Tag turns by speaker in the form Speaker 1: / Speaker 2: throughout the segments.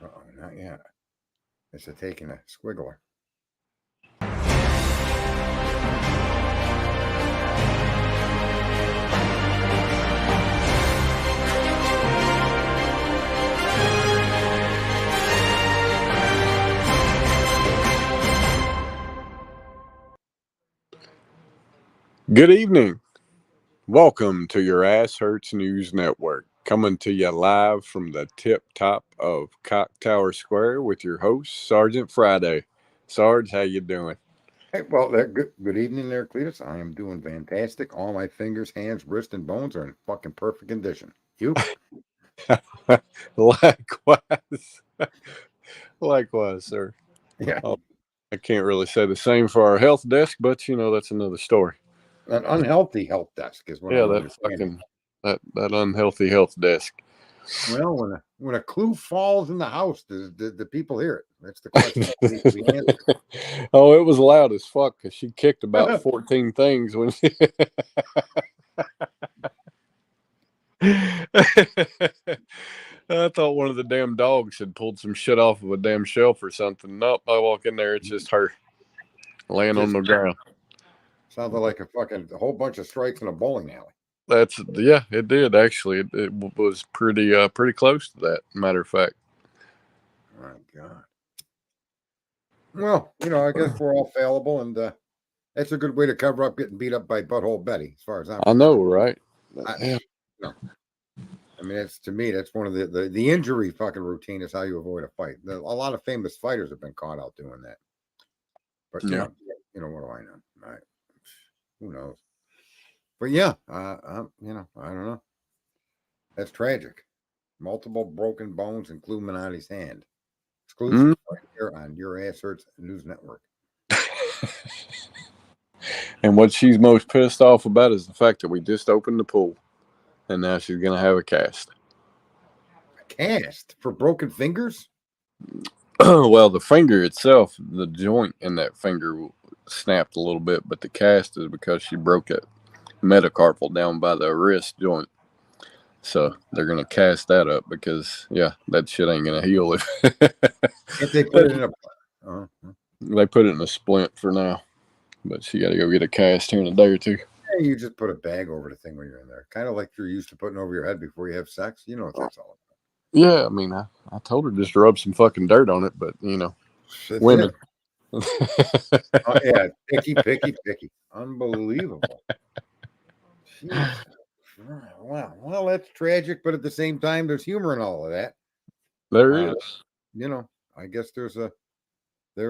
Speaker 1: Uh-oh, not yet. It's a taking a squiggler.
Speaker 2: Good evening. Welcome to your Ass Hurts News Network, coming to you live from the tip top of Cock Tower Square with your host, Sergeant Friday. Sarge, how you doing?
Speaker 1: Hey, well, good evening there, Cletus. I am doing fantastic. All my fingers, hands, wrist, and bones are in fucking perfect condition. You?
Speaker 2: Likewise. Likewise, sir.
Speaker 1: Yeah.
Speaker 2: I can't really say the same for our health desk, but that's another story.
Speaker 1: An unhealthy help desk is what I'm understanding.
Speaker 2: that unhealthy health desk.
Speaker 1: Well, when a clue falls in the house, the people hear it? That's the question we answer.
Speaker 2: Oh, it was loud as fuck because she kicked about 14 things when she. I thought one of the damn dogs had pulled some shit off of a damn shelf or something. Nope, I walk in there, it's just her laying on the ground.
Speaker 1: Sounded like a whole bunch of strikes in a bowling alley.
Speaker 2: It did actually. It was pretty close to that. Matter of fact.
Speaker 1: Oh my God. Well, I guess we're all fallible, and that's a good way to cover up getting beat up by Butthole Betty, as far as I'm concerned.
Speaker 2: I know, right?
Speaker 1: I mean, to me, that's one of the injury fucking routine is how you avoid a fight. A lot of famous fighters have been caught out doing that. But what do I know? Who knows? But yeah, I don't know. That's tragic. Multiple broken bones, including Illuminati's hand. Exclusive right here on Your Ass Hurts News Network.
Speaker 2: And what she's most pissed off about is the fact that we just opened the pool, and now she's gonna have a cast.
Speaker 1: A cast for broken fingers?
Speaker 2: Well, the finger itself, the joint in that finger snapped a little bit, but the cast is because she broke a metacarpal down by the wrist joint. So they're gonna cast that up because that shit ain't gonna heal
Speaker 1: if they put it in a.
Speaker 2: They put it in a splint for now, but she got to go get a cast here in a day or two.
Speaker 1: Yeah, you just put a bag over the thing when you're in there, kind of like you're used to putting over your head before you have sex. You know what that's all about.
Speaker 2: Yeah, I mean, I told her just to rub some fucking dirt on it, but women.
Speaker 1: Yeah, picky. Unbelievable. Jeez. Wow. Well, that's tragic, but at the same time, there's humor in all of that.
Speaker 2: There is.
Speaker 1: I guess there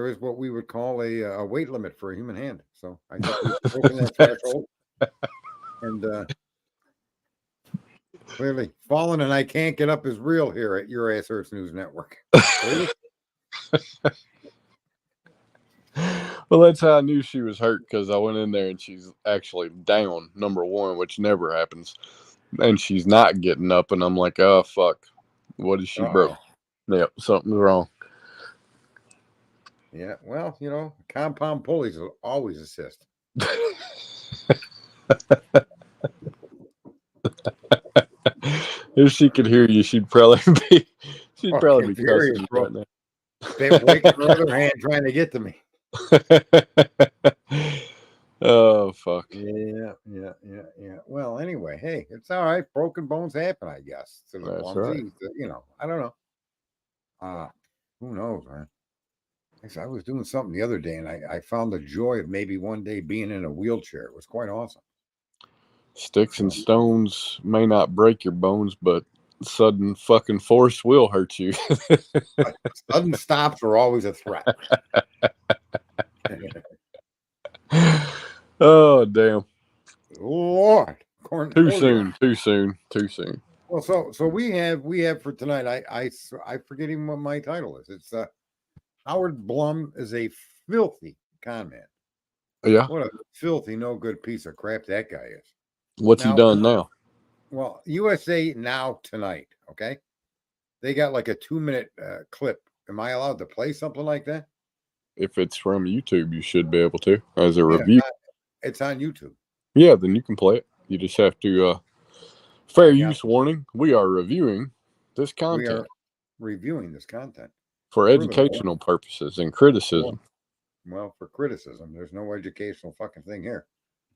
Speaker 1: is what we would call a weight limit for a human hand. So I think we've broken that threshold. And clearly, falling and I can't get up is real here at Your Ass Hurts News Network.
Speaker 2: Well, that's how I knew she was hurt, because I went in there and she's actually down, number one, which never happens. And she's not getting up, and I'm like, oh, fuck. What is she broke? Yep, something's wrong.
Speaker 1: Yeah, well, compound pulleys will always assist.
Speaker 2: If she could hear you, she'd probably be cussing
Speaker 1: you right now. Been waking her other hand trying to get to me.
Speaker 2: Oh, fuck.
Speaker 1: Yeah. Well, anyway, hey, it's all right. Broken bones happen, I guess.
Speaker 2: That's right.
Speaker 1: I don't know. Who knows, man? I was doing something the other day, and I found the joy of maybe one day being in a wheelchair. It was quite awesome.
Speaker 2: Sticks and stones may not break your bones, but sudden fucking force will hurt you.
Speaker 1: Sudden stops are always a threat.
Speaker 2: Oh, damn.
Speaker 1: Lord.
Speaker 2: Too soon.
Speaker 1: Well, so we have for tonight, I forget even what my title is. It's Howard Blum is a filthy con man.
Speaker 2: Yeah.
Speaker 1: What a filthy, no good piece of crap that guy is.
Speaker 2: What's he done now?
Speaker 1: Well, USA Now tonight, okay? They got like a 2-minute clip. Am I allowed to play something like that?
Speaker 2: If it's from YouTube, you should be able to, as a review.
Speaker 1: It's on YouTube.
Speaker 2: Yeah, then you can play it. You just have to, fair use warning, we are reviewing this content.
Speaker 1: reviewing this content.
Speaker 2: For educational purposes and criticism.
Speaker 1: Well, for criticism, there's no educational fucking thing here.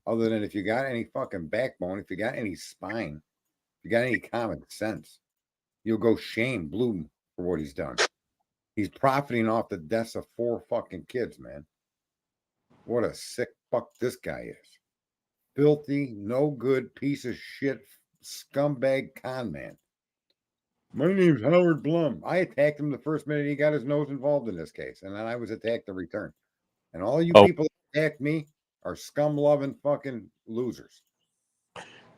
Speaker 1: Other than if you got any fucking backbone, if you got any spine, if you got any common sense, you'll go shame Blum for what he's done. He's profiting off the deaths of 4 fucking kids, man. What a sick fuck this guy is. Filthy, no good piece of shit, scumbag con man. My name's Howard Blum. I attacked him the first minute he got his nose involved in this case, and then I was attacked in return. And all you people that attack me are scum-loving fucking losers.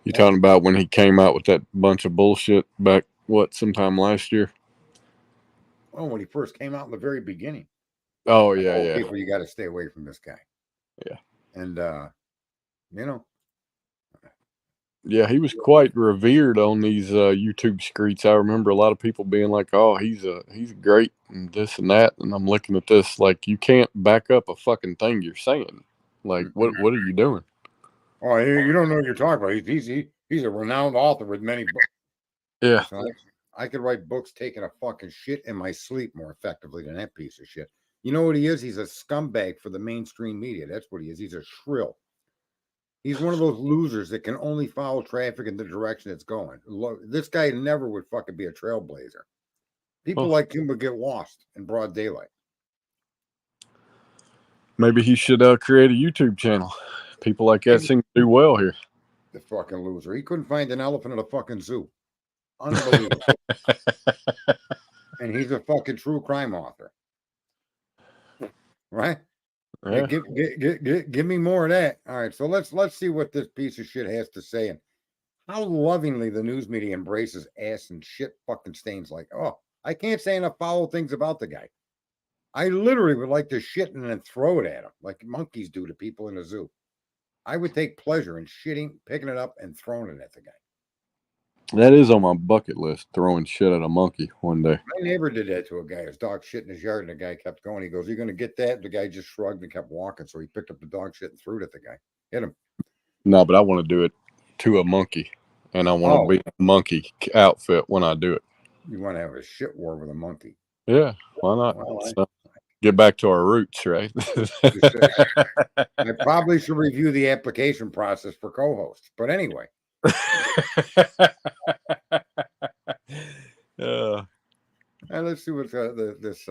Speaker 2: You talking about when he came out with that bunch of bullshit back, sometime last year?
Speaker 1: Oh, when he first came out in the very beginning.
Speaker 2: Oh, yeah.
Speaker 1: People, you got to stay away from this guy.
Speaker 2: Yeah.
Speaker 1: And,
Speaker 2: Yeah, he was quite revered on these YouTube streets. I remember a lot of people being like, "Oh, he's great," and this and that. And I'm looking at this like, you can't back up a fucking thing you're saying. Like, what are you doing?
Speaker 1: Oh, you don't know what you're talking about. He's a renowned author with many books.
Speaker 2: Yeah.
Speaker 1: So I could write books taking a fucking shit in my sleep more effectively than that piece of shit. You know what he is? He's a scumbag for the mainstream media. That's what he is. He's a shrill. He's one of those losers that can only follow traffic in the direction it's going. This guy never would fucking be a trailblazer. People like him would get lost in broad daylight.
Speaker 2: Maybe he should create a YouTube channel. People like that seem to do well here.
Speaker 1: The fucking loser. He couldn't find an elephant at a fucking zoo. Unbelievable. And he's a fucking true crime author. Right? Yeah. Give me more of that. All right, so let's see what this piece of shit has to say and how lovingly the news media embraces ass and shit fucking stains. Like, oh, I can't say enough foul things about the guy. I literally would like to shit and then throw it at him like monkeys do to people in a zoo. I would take pleasure in shitting, picking it up, and throwing it at the guy.
Speaker 2: That is on my bucket list, throwing shit at a monkey one day.
Speaker 1: My neighbor did that to a guy. His dog shit in his yard, and the guy kept going. He goes, "You going to get that?" The guy just shrugged and kept walking. So he picked up the dog shit and threw it at the guy. Hit him.
Speaker 2: No, but I want to do it to a monkey, and I want to be a monkey outfit when I do it.
Speaker 1: You want to have a shit war with a monkey?
Speaker 2: Yeah, why not? Well, get back to our roots, right?
Speaker 1: I probably should review the application process for co-hosts, but anyway. Let's see what's this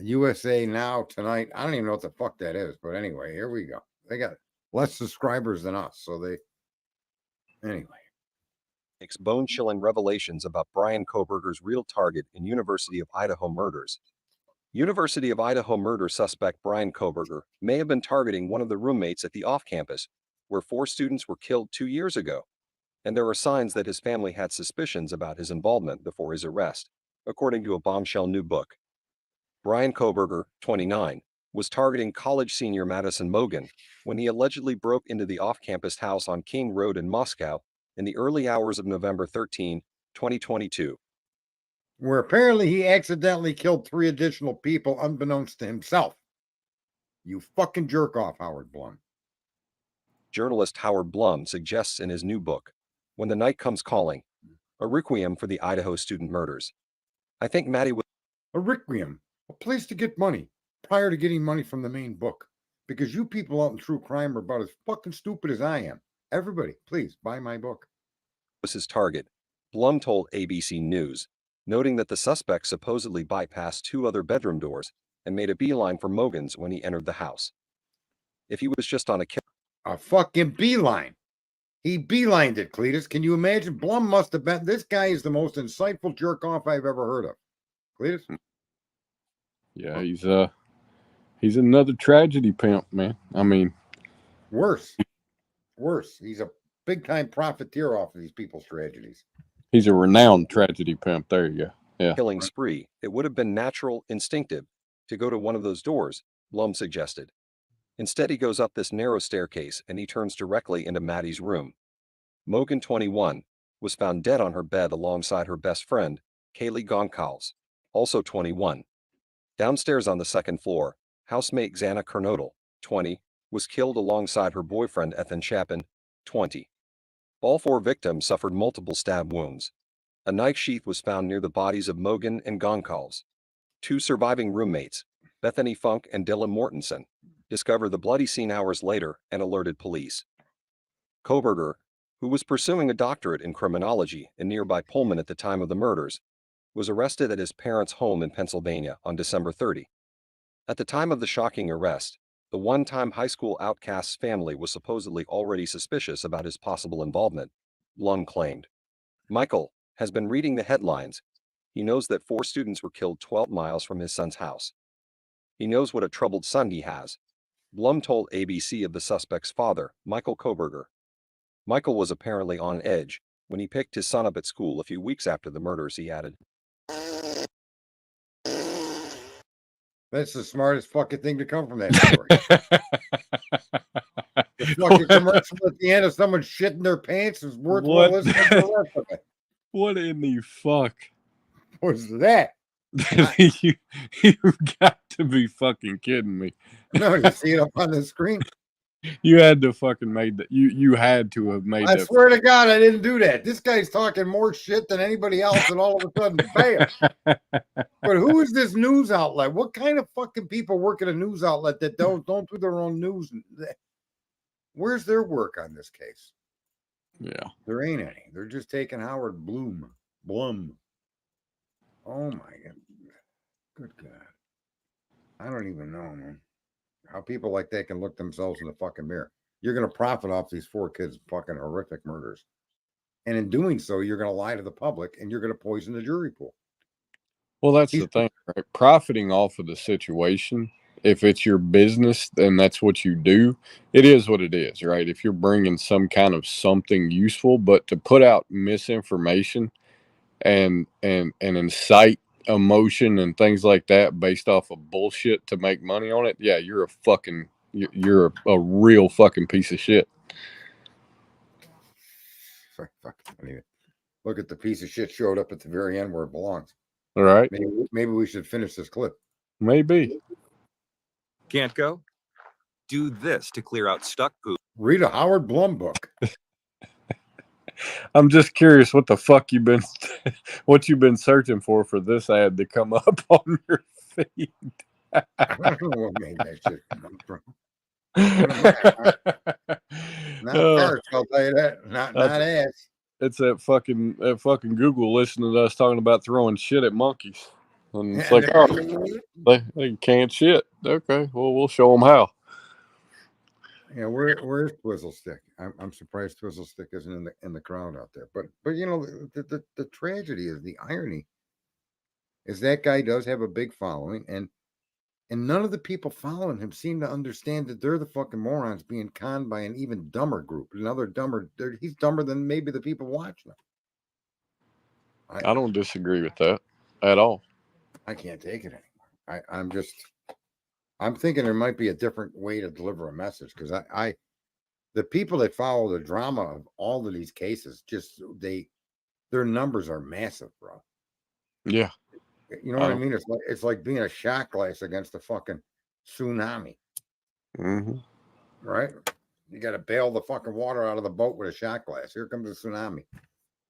Speaker 1: USA Now tonight. I don't even know what the fuck that is, but anyway, here we go. They got less subscribers than us, so anyway.
Speaker 3: Makes bone-chilling revelations about Bryan Kohberger's real target in University of Idaho murders. University of Idaho murder suspect Bryan Kohberger may have been targeting one of the roommates at the off-campus, where 4 students were killed 2 years ago, and there are signs that his family had suspicions about his involvement before his arrest, according to a bombshell new book. Bryan Kohberger, 29, was targeting college senior Madison Mogen when he allegedly broke into the off-campus house on King Road in Moscow in the early hours of November 13, 2022.
Speaker 1: Where apparently he accidentally killed 3 additional people unbeknownst to himself. You fucking jerk off, Howard Blum.
Speaker 3: Journalist Howard Blum suggests in his new book, When the Night Comes Calling, a requiem for the Idaho student murders. I think Maddie was
Speaker 1: a requiem, a place to get money prior to getting money from the main book. Because you people out in true crime are about as fucking stupid as I am. Everybody, please buy my book.
Speaker 3: Was his target, Blum told ABC News, noting that the suspect supposedly bypassed 2 other bedroom doors and made a beeline for Mogen's when he entered the house. If he was just on
Speaker 1: a fucking beeline. He beelined it, Cletus. Can you imagine? Blum must have been. This guy is the most insightful jerk off I've ever heard of. Cletus?
Speaker 2: Yeah, he's another tragedy pimp, man. I mean,
Speaker 1: worse. He's a big time profiteer off of these people's tragedies.
Speaker 2: He's a renowned tragedy pimp. There you go. Yeah.
Speaker 3: Killing spree. It would have been natural, instinctive to go to one of those doors, Blum suggested. Instead, he goes up this narrow staircase and he turns directly into Maddie's room. Mogen, 21, was found dead on her bed alongside her best friend, Kaylee Goncalves, also 21. Downstairs on the 2nd floor, housemate Xana Kernodle, 20, was killed alongside her boyfriend Ethan Chapin, 20. All 4 victims suffered multiple stab wounds. A knife sheath was found near the bodies of Mogan and Goncalves. 2 surviving roommates, Bethany Funk and Dylan Mortensen, discovered the bloody scene hours later and alerted police. Koberger, who was pursuing a doctorate in criminology in nearby Pullman at the time of the murders, was arrested at his parents' home in Pennsylvania on December 30. At the time of the shocking arrest, the one-time high school outcast's family was supposedly already suspicious about his possible involvement, Blum claimed. Michael has been reading the headlines. He knows that 4 students were killed 12 miles from his son's house. He knows what a troubled son he has. Blum told ABC of the suspect's father, Michael Koberger. Michael was apparently on edge when he picked his son up at school a few weeks after the murders, he added.
Speaker 1: That's the smartest fucking thing to come from that story. The fucking commercial at the end of someone shitting their pants is worthwhile listening to the rest of it.
Speaker 2: What in the fuck?
Speaker 1: What's that?
Speaker 2: you got to be fucking kidding me.
Speaker 1: No, you see it up on the screen?
Speaker 2: You had to fucking made that. You had to have made
Speaker 1: I
Speaker 2: that.
Speaker 1: swear to God, I didn't do that. This guy's talking more shit than anybody else, and all of a sudden, bam. But who is this news outlet? What kind of fucking people work at a news outlet that don't do their own news? Where's their work on this case?
Speaker 2: Yeah.
Speaker 1: There ain't any. They're just taking Howard Blum. Oh my God. Good God. I don't even know, man. How people like that can look themselves in the fucking mirror. You're going to profit off these 4 kids' fucking horrific murders. And in doing so, you're going to lie to the public and you're going to poison the jury pool.
Speaker 2: Well, that's the thing, right? Profiting off of the situation, if it's your business, then that's what you do. It is what it is, right? If you're bringing some kind of something useful, but to put out misinformation and incite emotion and things like that based off of bullshit to make money on it, yeah, you're a real fucking piece of shit.
Speaker 1: Look at the piece of shit showed up at the very end where it belongs.
Speaker 2: All right.
Speaker 1: Maybe we should finish this clip.
Speaker 2: Maybe.
Speaker 4: Can't go? Do this to clear out stuck poop.
Speaker 1: Read a Howard Blum book.
Speaker 2: I'm just curious what the fuck you've been searching for this ad to come up on your feed.
Speaker 1: I don't know what made that shit come up from. Not parts, I'll tell you that. Not ass.
Speaker 2: It's that fucking Google listening to us talking about throwing shit at monkeys. And it's like, oh, they can't shit. Okay, well, we'll show them how.
Speaker 1: Yeah, where's Twizzlestick? I'm surprised Twizzlestick isn't in the crowd out there. But you know, the tragedy is, the irony is that guy does have a big following, and none of the people following him seem to understand that they're the fucking morons being conned by an even dumber group. Another dumber. He's dumber than maybe the people watching him.
Speaker 2: I don't disagree with that at all.
Speaker 1: I can't take it anymore. I'm thinking there might be a different way to deliver a message, because the people that follow the drama of all of these cases, their numbers are massive, bro.
Speaker 2: Yeah.
Speaker 1: You know what I mean? It's like being a shot glass against a fucking tsunami.
Speaker 2: Mm-hmm.
Speaker 1: Right? You got to bail the fucking water out of the boat with a shot glass. Here comes a tsunami.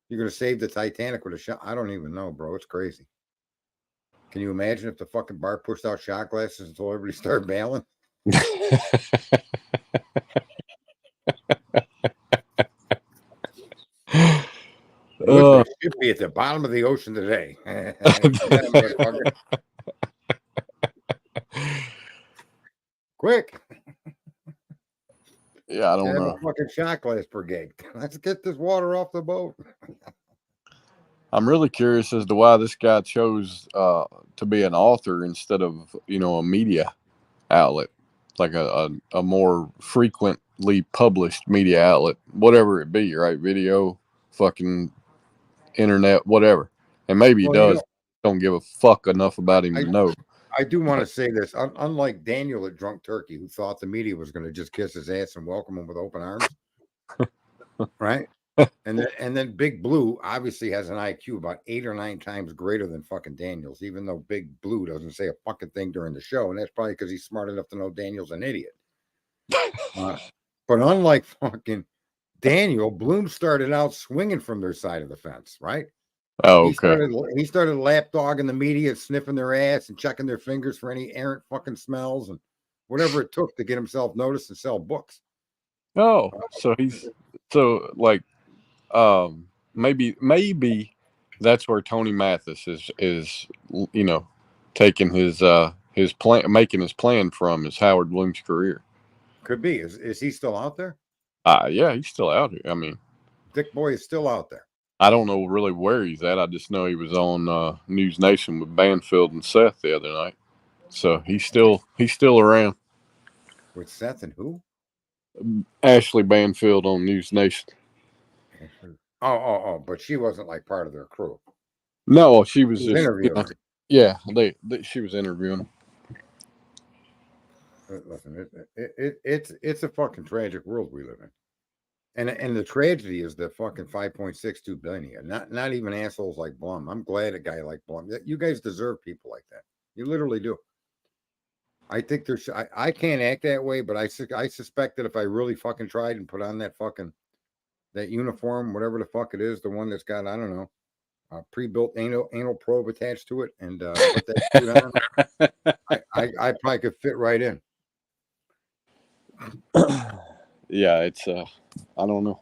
Speaker 1: You're going to save the Titanic with a shot. I don't even know, bro. It's crazy. Can you imagine if the fucking bar pushed out shot glasses until everybody started bailing? It should be at the bottom of the ocean today. Quick.
Speaker 2: Yeah, I don't know.
Speaker 1: Fucking shot glass brigade. Let's get this water off the boat.
Speaker 2: I'm really curious as to why this guy chose to be an author instead of, a media outlet, like a more frequently published media outlet, whatever it be, right? Video, fucking internet, whatever. And maybe he does. Don't give a fuck enough about him to know.
Speaker 1: I do want to say this. Unlike Daniel at Drunk Turkey, who thought the media was going to just kiss his ass and welcome him with open arms, right? And then Big Blue obviously has an IQ about 8 or 9 times greater than fucking Daniel's, even though Big Blue doesn't say a fucking thing during the show, and that's probably because he's smart enough to know Daniel's an idiot. But unlike fucking Daniel, Bloom started out swinging from their side of the fence, right?
Speaker 2: Oh,
Speaker 1: He
Speaker 2: okay.
Speaker 1: started lapdogging the media, sniffing their ass and checking their fingers for any errant fucking smells and whatever it took to get himself noticed and sell books.
Speaker 2: Oh, so like maybe that's where Tony Mathis is taking his plan, making his plan from is Howard Bloom's career.
Speaker 1: Could be. Is he still out there?
Speaker 2: Yeah, he's still out here. I mean,
Speaker 1: Dick Boy is still out there.
Speaker 2: I don't know really where he's at. I just know he was on News Nation with Banfield and Seth the other night. So he's still around.
Speaker 1: With Seth and who?
Speaker 2: Ashley Banfield on News Nation.
Speaker 1: Oh! But she wasn't like part of their crew.
Speaker 2: No, she was just
Speaker 1: interviewing.
Speaker 2: Yeah, she was interviewing him.
Speaker 1: Listen, it's a fucking tragic world we live in, and the tragedy is the fucking 5.62 billion. Not even assholes like Blum. I'm glad a guy like Blum. You guys deserve people like that. You literally do. I think there's. I can't act that way, but I suspect that if I really fucking tried and put on that uniform, whatever the fuck it is, the one that's got, I don't know, a pre-built anal probe attached to it, and put that suit on, I probably could fit right in.
Speaker 2: Yeah, it's I don't know.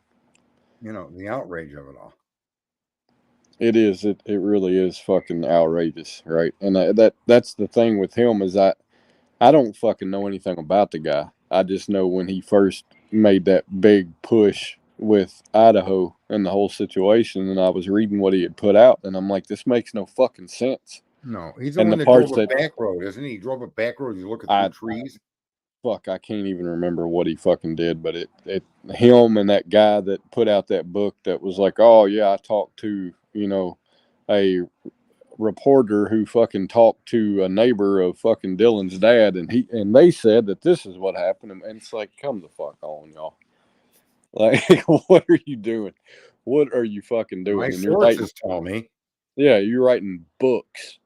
Speaker 1: The outrage of it all.
Speaker 2: It is. It really is fucking outrageous, right? And that's the thing with him is I don't fucking know anything about the guy. I just know when he first made that big push with Idaho and the whole situation, and I was reading what he had put out, and I'm like, this makes no fucking sense.
Speaker 1: No, he's the one that drove a back road, isn't he? He drove a back road. You look at the trees.
Speaker 2: I can't even remember what he fucking did, but him and that guy that put out that book that was like, oh yeah, I talked to a reporter who fucking talked to a neighbor of fucking Dylan's dad, and they said that this is what happened, and it's like, come the fuck on, y'all. Like, what are you doing? What are you fucking doing?
Speaker 1: My
Speaker 2: and
Speaker 1: sources tell me.
Speaker 2: Yeah, you're writing books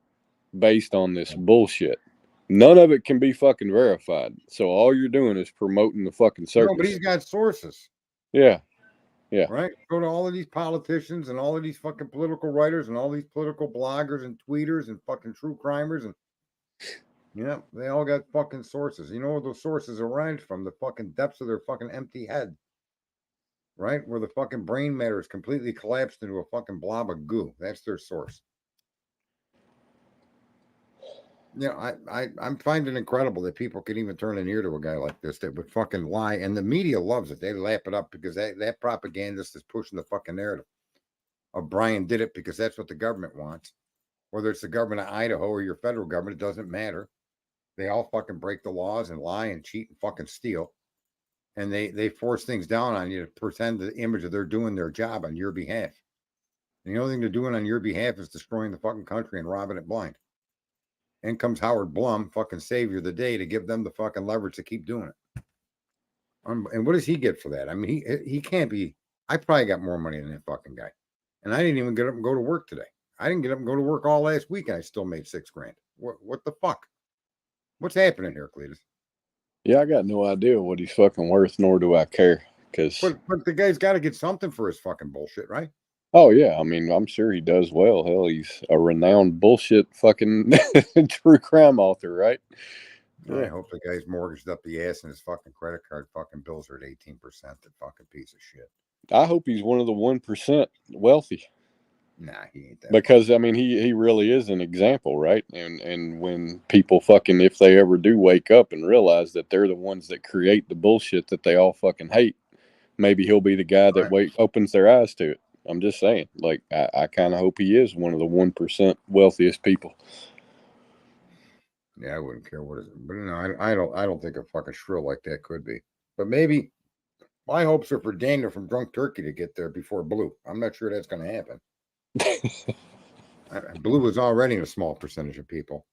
Speaker 2: based on this bullshit. None of it can be fucking verified. So all you're doing is promoting the fucking circus.
Speaker 1: No, but he's got sources.
Speaker 2: Yeah.
Speaker 1: Right? Go to all of these politicians and all of these fucking political writers and all these political bloggers and tweeters and fucking true crimers, and they all got fucking sources. You know where those sources arrived from? The fucking depths of their fucking empty head. Right? Where the fucking brain matter is completely collapsed into a fucking blob of goo. That's their source. I'm finding it incredible that people could even turn an ear to a guy like this that would fucking lie, and the media loves it. They lap it up because that propagandist is pushing the fucking narrative of Brian did it because that's what the government wants. Whether it's the government of Idaho or your federal government, it doesn't matter. They all fucking break the laws and lie and cheat and fucking steal, and they force things down on you to pretend the image of they're doing their job on your behalf. And the only thing they're doing on your behalf is destroying the fucking country and robbing it blind. In comes Howard Blum, fucking savior of the day, to give them the fucking leverage to keep doing it. And what does he get for that? I mean, he can't be. I probably got more money than that fucking guy. And I didn't even get up and go to work today. I didn't get up and go to work all last week, and I still made $6,000. What the fuck? What's happening here, Cletus?
Speaker 2: Yeah, I got no idea what he's fucking worth, nor do I care.
Speaker 1: But the guy's got to get something for his fucking bullshit, right?
Speaker 2: Oh, yeah. I mean, I'm sure he does well. Hell, he's a renowned bullshit fucking true crime author, right?
Speaker 1: Yeah. I hope the guy's mortgaged up the ass and his fucking credit card fucking bills are at 18%. That fucking piece of shit.
Speaker 2: I hope he's one of the 1% wealthy.
Speaker 1: Nah, he ain't that.
Speaker 2: Because, I mean, he really is an example, right? And when people fucking, if they ever do wake up and realize that they're the ones that create the bullshit that they all fucking hate, maybe he'll be the guy that opens their eyes to it. I'm just saying, like, I kind of hope he is one of the 1% wealthiest people.
Speaker 1: Yeah, I wouldn't care what it is, but I don't think a fucking shrill like that could be. But maybe my hopes are for Daniel from Drunk Turkey to get there before Blue. I'm not sure that's going to happen. Blue is already in a small percentage of people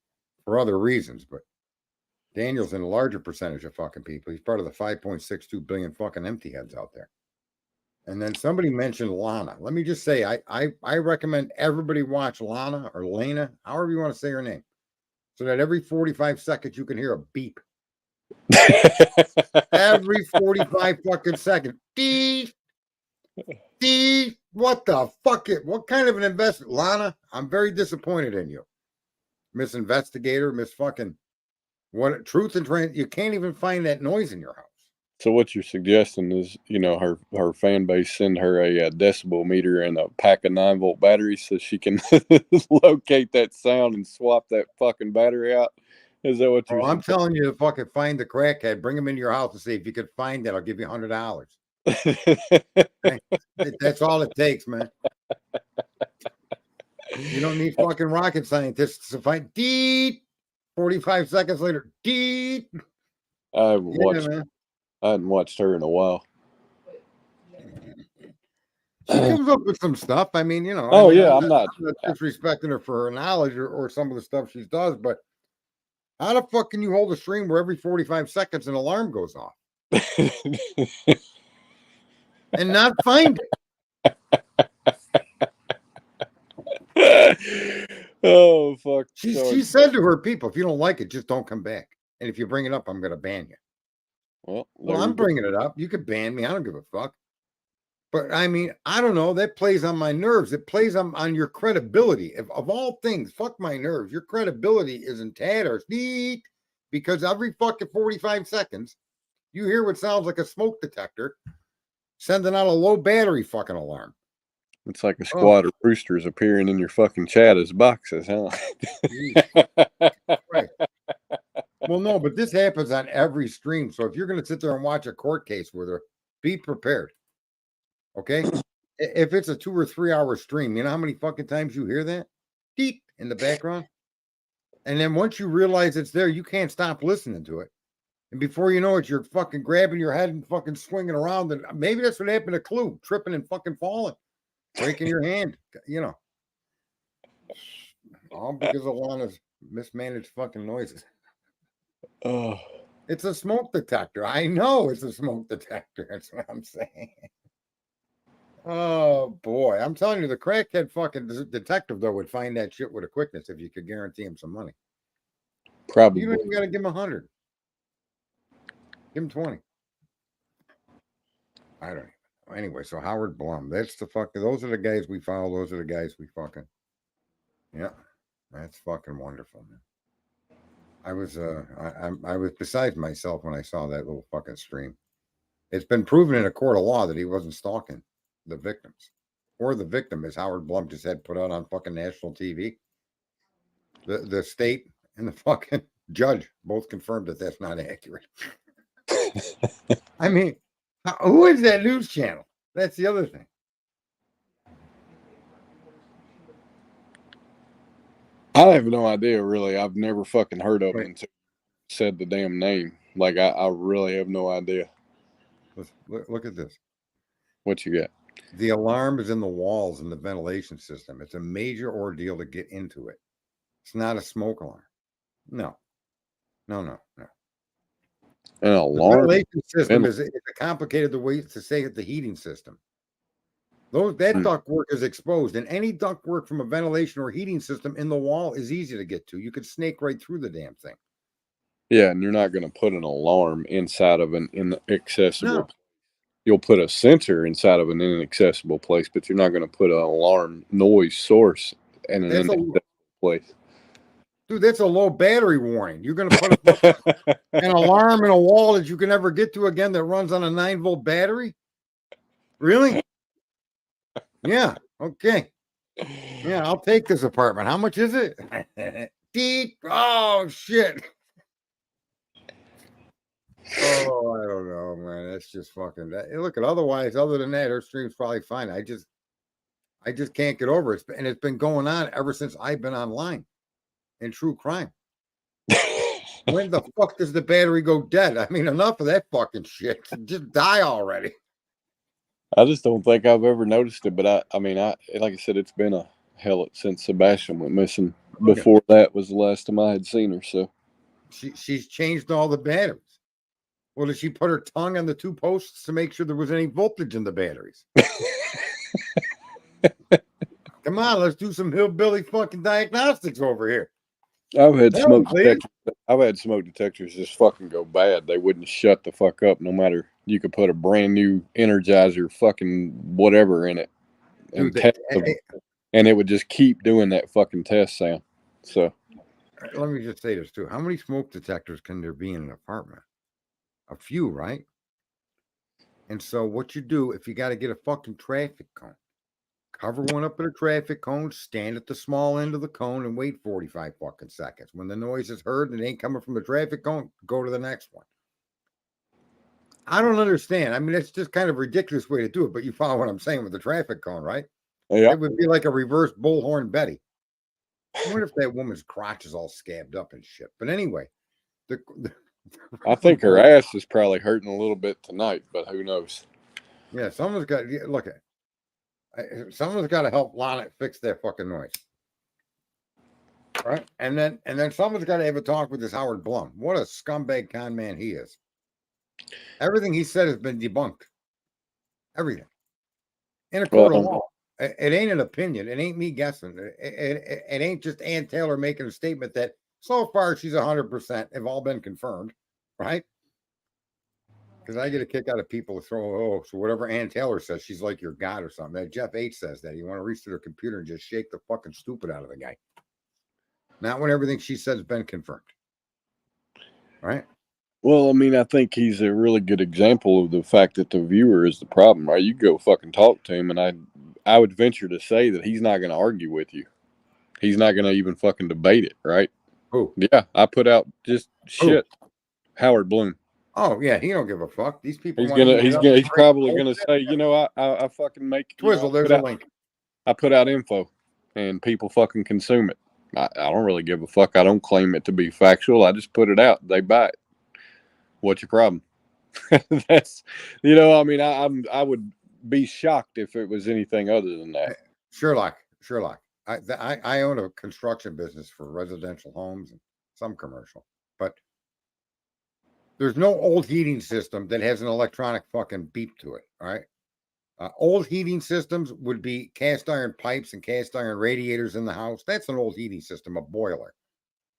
Speaker 1: for other reasons, but Daniel's in a larger percentage of fucking people. He's part of the 5.62 billion fucking empty heads out there. And then somebody mentioned Lana. Let me just say, I recommend everybody watch Lana or Lena, however you want to say her name, so that every 45 seconds you can hear a beep. Every 45 fucking seconds. Beep. What the fuck? What kind of an investment? Lana, I'm very disappointed in you. Miss Investigator, Miss fucking what truth and trans. You can't even find that noise in your house.
Speaker 2: So what you're suggesting is, her fan base send her a decibel meter and a pack of 9-volt batteries so she can locate that sound and swap that fucking battery out. Is that what you're
Speaker 1: Oh, I'm telling you to fucking find the crackhead, bring him into your house and see if you could find that. I'll give you $100. Okay? That's all it takes, man. You don't need fucking rocket scientists to find 45 seconds later.
Speaker 2: I hadn't watched her in a while.
Speaker 1: She comes up with some stuff. I mean,
Speaker 2: I'm not
Speaker 1: disrespecting her for her knowledge or some of the stuff she does, but how the fuck can you hold a stream where every 45 seconds an alarm goes off and not find
Speaker 2: it? Oh fuck!
Speaker 1: She said to her people, if you don't like it, just don't come back. And if you bring it up, I'm going to ban you. Well, I'm bringing it up. You could ban me. I don't give a fuck. But I mean, I don't know. That plays on my nerves. It plays on your credibility. Of all things, fuck my nerves. Your credibility is in tatters. Because every fucking 45 seconds, you hear what sounds like a smoke detector sending out a low battery fucking alarm.
Speaker 2: It's like a squad of roosters appearing in your fucking chat as boxes, huh?
Speaker 1: Right. Well, no, but this happens on every stream. So if you're going to sit there and watch a court case with her, be prepared. Okay? If it's a 2 or 3 hour stream, you know how many fucking times you hear that? Deep in the background. And then once you realize it's there, you can't stop listening to it. And before you know it, you're fucking grabbing your head and fucking swinging around. And maybe that's what happened to Clue, tripping and fucking falling, breaking your hand, all because of Lana's mismanaged fucking noises.
Speaker 2: Oh,
Speaker 1: it's a smoke detector. I know it's a smoke detector. That's what I'm saying. Oh boy, I'm telling you, the crackhead fucking detective though would find that shit with a quickness if you could guarantee him some money.
Speaker 2: Probably.
Speaker 1: You don't even got to give him 100. Give him 20. I don't even know. Anyway, so Howard Blum. That's the fucking. Those are the guys we follow. Those are the guys we fucking. Yeah, that's fucking wonderful, man. I was beside myself when I saw that little fucking stream. It's been proven in a court of law that he wasn't stalking the victims, or the victim, as Howard Blum just had put out on fucking national TV. The state and the fucking judge both confirmed that that's not accurate. I mean, who is that news channel? That's the other thing.
Speaker 2: I have no idea, really. I've never fucking heard of it until you said the damn name. Like, I really have no idea.
Speaker 1: Look at this.
Speaker 2: What you got?
Speaker 1: The alarm is in the walls in the ventilation system. It's a major ordeal to get into it. It's not a smoke alarm. No. An alarm? The ventilation system is a complicated way to say it, the heating system. That ductwork is exposed, and any ductwork from a ventilation or heating system in the wall is easy to get to. You could snake right through the damn thing.
Speaker 2: Yeah, and you're not going to put an alarm inside of an inaccessible.
Speaker 1: No.
Speaker 2: You'll put a sensor inside of an inaccessible place, but you're not going to put an alarm noise source in an inaccessible place.
Speaker 1: Dude, that's a low battery warning. You're going to put an alarm in a wall that you can never get to again that runs on a 9-volt battery? Really? Yeah. Okay. Yeah, I'll take this apartment. How much is it? Oh, shit. Oh, I don't know, man. That's just fucking. Look at otherwise. Other than that, her stream's probably fine. I just can't get over it. And it's been going on ever since I've been online in true crime. When the fuck does the battery go dead? I mean, enough of that fucking shit. Just die already.
Speaker 2: I just don't think I've ever noticed it, but I mean, like I said, it's been a hell since Sebastian went missing. Before that was the last time I had seen her. So
Speaker 1: she's changed all the batteries. Well, did she put her tongue on the 2 posts to make sure there was any voltage in the batteries? Come on, let's do some hillbilly fucking diagnostics over here.
Speaker 2: I've had smoke detectors just fucking go bad. They wouldn't shut the fuck up no matter you could put a brand new Energizer fucking whatever in it and
Speaker 1: Dude,
Speaker 2: test them, and it would just keep doing that fucking test sound. So
Speaker 1: let me just say this too. How many smoke detectors can there be in an apartment? A few, right? And so what you do if you got to get a fucking traffic cone, cover one up with a traffic cone, stand at the small end of the cone and wait 45 fucking seconds. When the noise is heard and it ain't coming from the traffic cone, go to the next one. I don't understand. I mean, it's just kind of a ridiculous way to do it, but you follow what I'm saying with the traffic cone, right?
Speaker 2: yeah,
Speaker 1: It would be like a reverse bullhorn Betty. I wonder if that woman's crotch is all scabbed up and shit. But anyway, the
Speaker 2: I think her ass is probably hurting a little bit tonight, but who knows?
Speaker 1: yeah, someone's got look at. Someone's got to help Lana fix that fucking noise, right? And then someone's got to have a talk with this Howard Blum. What a scumbag con man he is. Everything he said has been debunked. Everything in a court of law. It ain't an opinion. It ain't me guessing. It ain't just Ann Taylor making a statement that so far she's 100% have all been confirmed, right? Because I get a kick out of people throw, so whatever Ann Taylor says, she's like your god or something. That Jeff H says that. You want to reach to their computer and just shake the fucking stupid out of the guy. Not when everything she said has been confirmed. Right?
Speaker 2: Well, I mean, I think he's a really good example of the fact that the viewer is the problem, right? You go fucking talk to him, and I would venture to say that he's not going to argue with you. He's not going to even fucking debate it, right?
Speaker 1: Who?
Speaker 2: Yeah, I put out just shit. Who? Howard Blum.
Speaker 1: Oh yeah, he don't give a fuck. These people.
Speaker 2: He's probably gonna say, you know, I fucking make
Speaker 1: Twizzle. There's a link.
Speaker 2: I put out info, and people fucking consume it. I don't really give a fuck. I don't claim it to be factual. I just put it out. They buy it. What's your problem? That's, you know, I mean, I would be shocked if it was anything other than that.
Speaker 1: Sherlock. I own a construction business for residential homes and some commercial, but there's no old heating system that has an electronic fucking beep to it. All right. Old heating systems would be cast iron pipes and cast iron radiators in the house. That's an old heating system, a boiler.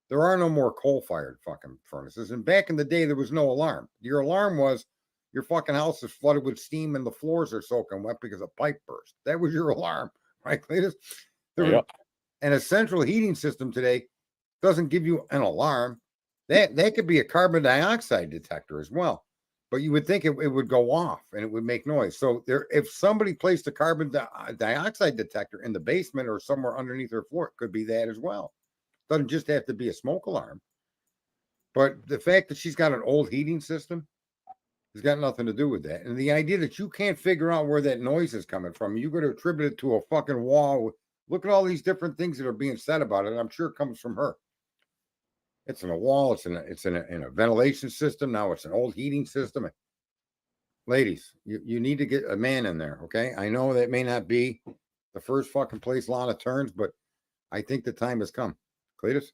Speaker 1: There are no more coal-fired fucking furnaces. And back in the day, there was no alarm. Your alarm was your fucking house is flooded with steam and the floors are soaking wet because a pipe burst. That was your alarm, right, Cletus? And a central heating system today doesn't give you an alarm. That could be a carbon dioxide detector as well. But you would think it would go off and it would make noise. So if somebody placed a carbon dioxide detector in the basement or somewhere underneath their floor, it could be that as well. Doesn't just have to be a smoke alarm. But the fact that she's got an old heating system has got nothing to do with that. And the idea that you can't figure out where that noise is coming from, you got to attribute it to a fucking wall. Look at all these different things that are being said about it. I'm sure it comes from her. It's in a wall. It's in a ventilation system. Now it's an old heating system. Ladies, you need to get a man in there, okay? I know that may not be the first fucking place Lana turns, but I think the time has come. Cletus?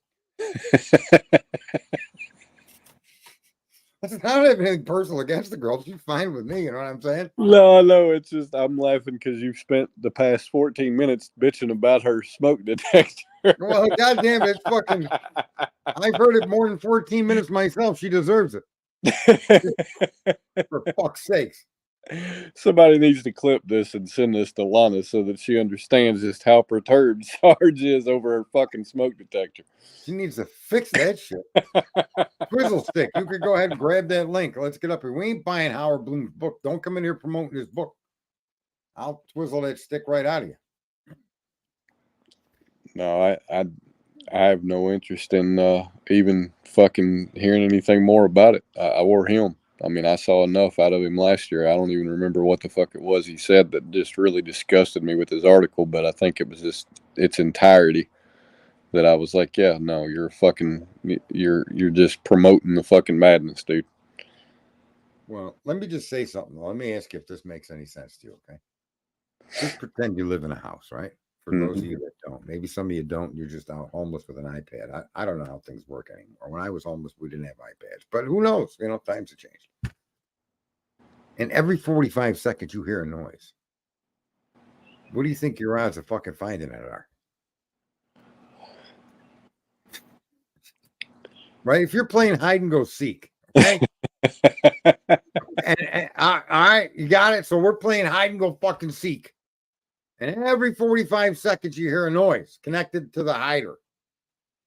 Speaker 1: I don't have anything personal against the girl. She's fine with me. You know what I'm saying?
Speaker 2: No. It's just I'm laughing because you've spent the past 14 minutes bitching about her smoke detector.
Speaker 1: Well, goddamn, it's fucking. I've heard it more than 14 minutes myself. She deserves it. For fuck's sakes.
Speaker 2: Somebody needs to clip this and send this to Lana so that she understands just how perturbed Sarge is over her fucking smoke detector.
Speaker 1: She needs to fix that shit. Twizzle stick. You could go ahead and grab that link. Let's get up here. We ain't buying Howard Blum's book. Don't come in here promoting his book. I'll twizzle that stick right out of you.
Speaker 2: No, I have no interest in even fucking hearing anything more about it. Or him. I mean, I saw enough out of him last year. I don't even remember what the fuck it was he said that just really disgusted me with his article, but I think it was just its entirety that I was like, yeah, no, you're just promoting the fucking madness, dude.
Speaker 1: Well, let me just say something. Let me ask you if this makes any sense to you, okay? Just pretend you live in a house, right? For those of you that don't. Maybe some of you don't. You're just out homeless with an iPad. I don't know how things work anymore. When I was homeless, we didn't have iPads. But who knows? You know, times have changed. And every 45 seconds, you hear a noise. What do you think your odds of fucking finding it are? Right? If you're playing hide and go seek, okay? and All right, you got it. So we're playing hide and go fucking seek. And every 45 seconds you hear a noise connected to the hider.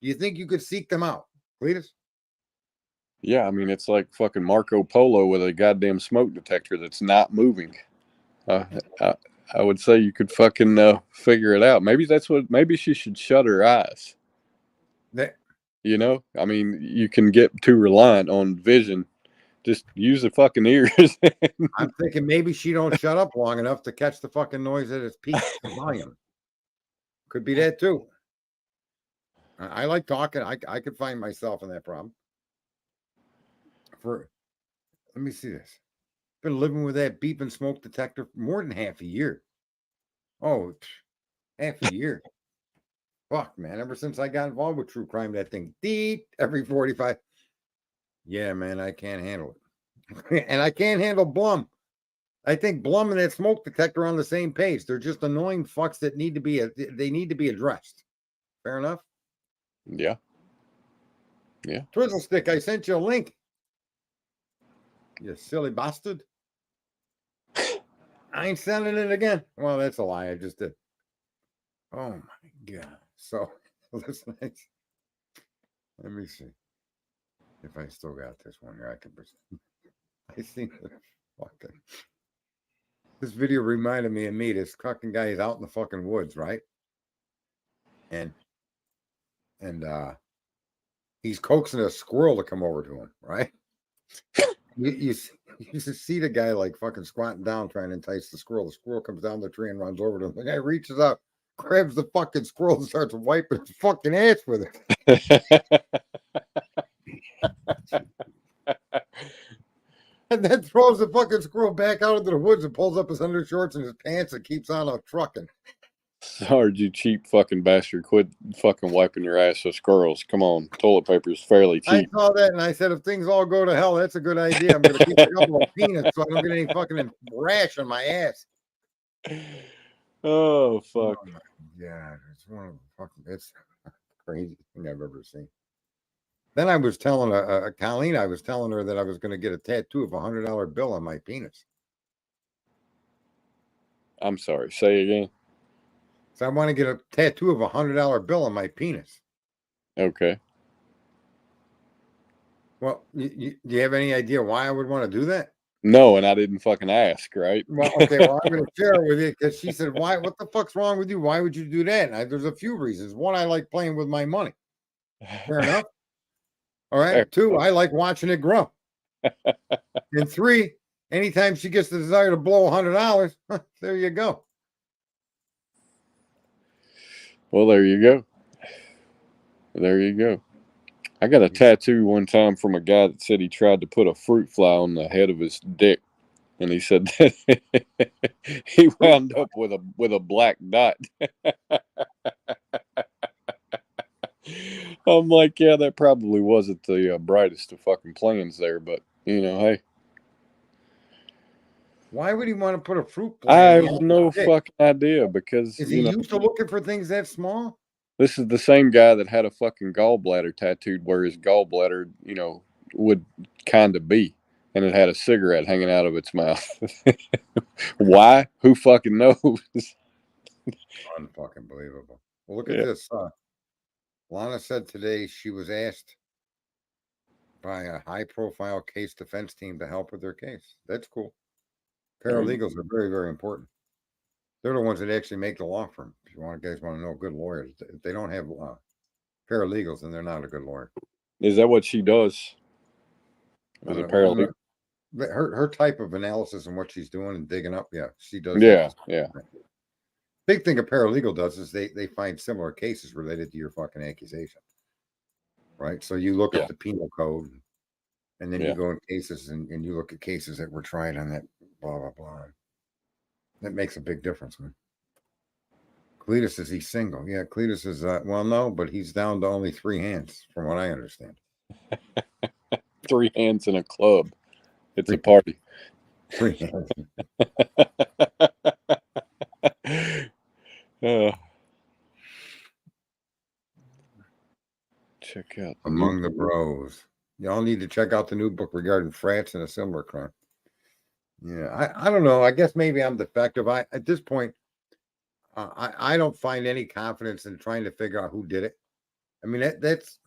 Speaker 1: Do you think you could seek them out, Cletus?
Speaker 2: Yeah, I mean, it's like fucking Marco Polo with a goddamn smoke detector that's not moving. I, I would say you could fucking figure it out. Maybe she should shut her eyes. You know, I mean, you can get too reliant on vision. Just use the fucking ears.
Speaker 1: I'm thinking maybe she don't shut up long enough to catch the fucking noise at its peak volume. Could be that too. I like talking. I could find myself in that problem. Let me see this. Been living with that beeping smoke detector for more than half a year. Oh, half a year. Fuck, man. Ever since I got involved with true crime, that thing deep every 45. Yeah, man, I can't handle it. And I can't handle Blum. I think Blum and that smoke detector are on the same page. They're just annoying fucks that need to be addressed. Fair enough.
Speaker 2: Yeah. Yeah.
Speaker 1: Twizzle stick, I sent you a link. You silly bastard. I ain't sending it again. Well, that's a lie. I just did. Oh my god. So listen, let me see if I still got this one here. I can present. I seen the fucking. This video reminded me of me. This fucking guy is out in the fucking woods, right? And he's coaxing a squirrel to come over to him, right? You see the guy like fucking squatting down trying to entice the squirrel. The squirrel comes down the tree and runs over to him. The guy reaches out, grabs the fucking squirrel and starts wiping his fucking ass with it. And then throws the fucking squirrel back out into the woods and pulls up his undershorts and his pants and keeps on out trucking.
Speaker 2: Sarge, you cheap fucking bastard. Quit fucking wiping your ass with squirrels. Come on. Toilet paper is fairly cheap.
Speaker 1: I saw that and I said, if things all go to hell, that's a good idea. I'm going to keep a couple of peanuts so I don't get any fucking rash on my ass.
Speaker 2: Oh, fuck.
Speaker 1: Oh, my God. It's one of the fucking, it's crazy thing I've ever seen. Then I was telling Colleen, I was telling her that I was going to get a tattoo of $100 bill on my penis.
Speaker 2: I'm sorry. Say again.
Speaker 1: So I want to get a tattoo of $100 bill on my penis.
Speaker 2: Okay.
Speaker 1: Well, do you have any idea why I would want to do that?
Speaker 2: No, and I didn't fucking ask, right?
Speaker 1: Well, okay. Well, I'm going to share it with you because she said, "Why? What the fuck's wrong with you? Why would you do that?" And there's a few reasons. One, I like playing with my money. Fair enough. All right.
Speaker 2: Fair.
Speaker 1: 2, I like watching it grow. And 3, anytime she gets the desire to blow $100, there you go.
Speaker 2: Well, there you go. There you go. I got a tattoo one time from a guy that said he tried to put a fruit fly on the head of his dick, and he said that he wound up with a black dot. I'm like, yeah, that probably wasn't the brightest of fucking plans there, but you know, hey.
Speaker 1: Why would he want to put a fruit
Speaker 2: I
Speaker 1: fly?
Speaker 2: have no fucking idea because
Speaker 1: Is he used to looking for things that small?
Speaker 2: This is the same guy that had a fucking gallbladder tattooed where his gallbladder, you know, would kind of be. And it had a cigarette hanging out of its mouth. Why? Who fucking knows?
Speaker 1: Unfucking believable. Well, look at this. Lana said today she was asked by a high-profile case defense team to help with their case. That's cool. Paralegals are very, very important. They're the ones that actually make the law firm. If you guys want to know good lawyers, if they don't have paralegals, then they're not a good lawyer.
Speaker 2: Is that what she does? Is it paralegal?
Speaker 1: Her type of analysis and what she's doing and digging up, yeah, she does.
Speaker 2: Yeah, yeah.
Speaker 1: Big thing a paralegal does is they find similar cases related to your fucking accusation, right? So you look at the penal code, and then you go in cases and you look at cases that were tried on that blah blah blah. That makes a big difference, man. Cletus, is he single? Yeah, Cletus is well, no, but he's down to only 3 hands, from what I understand.
Speaker 2: 3 hands in a club. It's a party.
Speaker 1: 3 hands.
Speaker 2: Check out
Speaker 1: Among the Bros. Y'all need to check out the new book regarding frats and a similar crime. Yeah, I don't know. I guess maybe I'm defective. At this point, I don't find any confidence in trying to figure out who did it. I mean, that's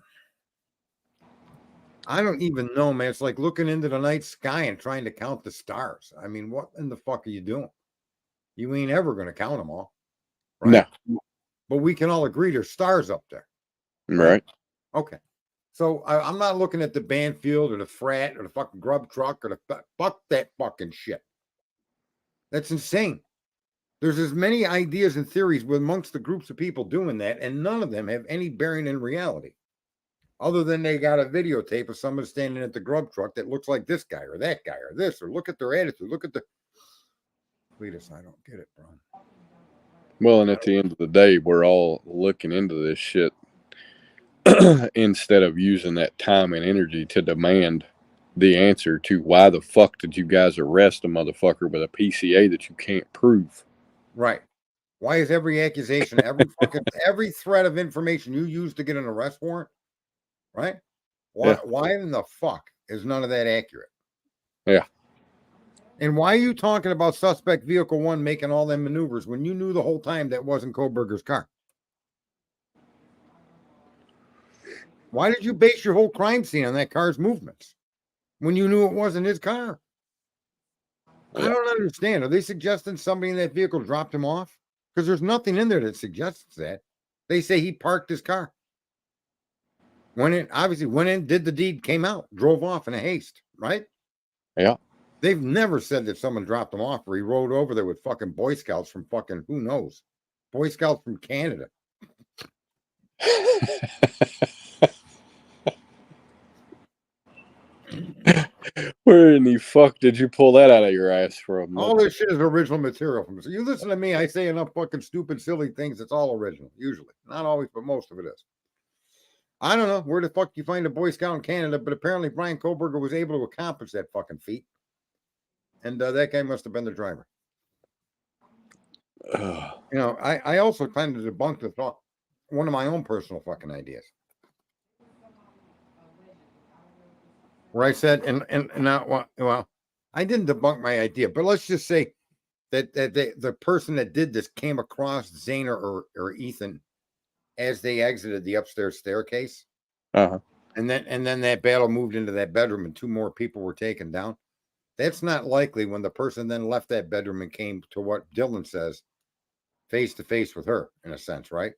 Speaker 1: I don't even know, man. It's like looking into the night sky and trying to count the stars. I mean, what in the fuck are you doing? You ain't ever going to count them all, right?
Speaker 2: No.
Speaker 1: But we can all agree there's stars up there,
Speaker 2: Right.
Speaker 1: Okay. So I'm not looking at the band field or the frat or the fucking grub truck or the fuck that fucking shit. That's insane. There's as many ideas and theories amongst the groups of people doing that, and none of them have any bearing in reality. Other than they got a videotape of someone standing at the grub truck that looks like this guy or that guy or this, or look at their attitude. Look at the Cletus, I don't get it, bro.
Speaker 2: Well, and at the end of the day, we're all looking into this shit instead of using that time and energy to demand the answer to why the fuck did you guys arrest a motherfucker with a PCA that you can't prove?
Speaker 1: Right. Why is every accusation, every thread of information you use to get an arrest warrant, right? Why in the fuck is none of that accurate?
Speaker 2: Yeah.
Speaker 1: And why are you talking about suspect vehicle 1 making all them maneuvers when you knew the whole time that wasn't Koberger's car? Why did you base your whole crime scene on that car's movements when you knew it wasn't his car?
Speaker 2: Yeah.
Speaker 1: I don't understand. Are they suggesting somebody in that vehicle dropped him off? Because there's nothing in there that suggests that. They say he parked his car. Went in, did the deed, came out, drove off in a haste, right?
Speaker 2: Yeah.
Speaker 1: They've never said that someone dropped him off or he rode over there with fucking Boy Scouts from fucking who knows? Boy Scouts from Canada.
Speaker 2: Where in the fuck did you pull that out of your ass from?
Speaker 1: All this shit is original material from. So you listen to me, I say enough fucking stupid, silly things. It's all original, usually. Not always, but most of it is. I don't know where the fuck you find a Boy Scout in Canada, but apparently Brian Koberger was able to accomplish that fucking feat. And that guy must have been the driver. You know, I also kind of debunked the thought, one of my own personal fucking ideas. Where I said, and now, well, I didn't debunk my idea, but let's just say that the person that did this came across Zana or Ethan as they exited the upstairs staircase.
Speaker 2: Uh-huh.
Speaker 1: And then that battle moved into that bedroom and 2 more people were taken down. That's not likely when the person then left that bedroom and came to what Dylan says, face to face with her, in a sense, right?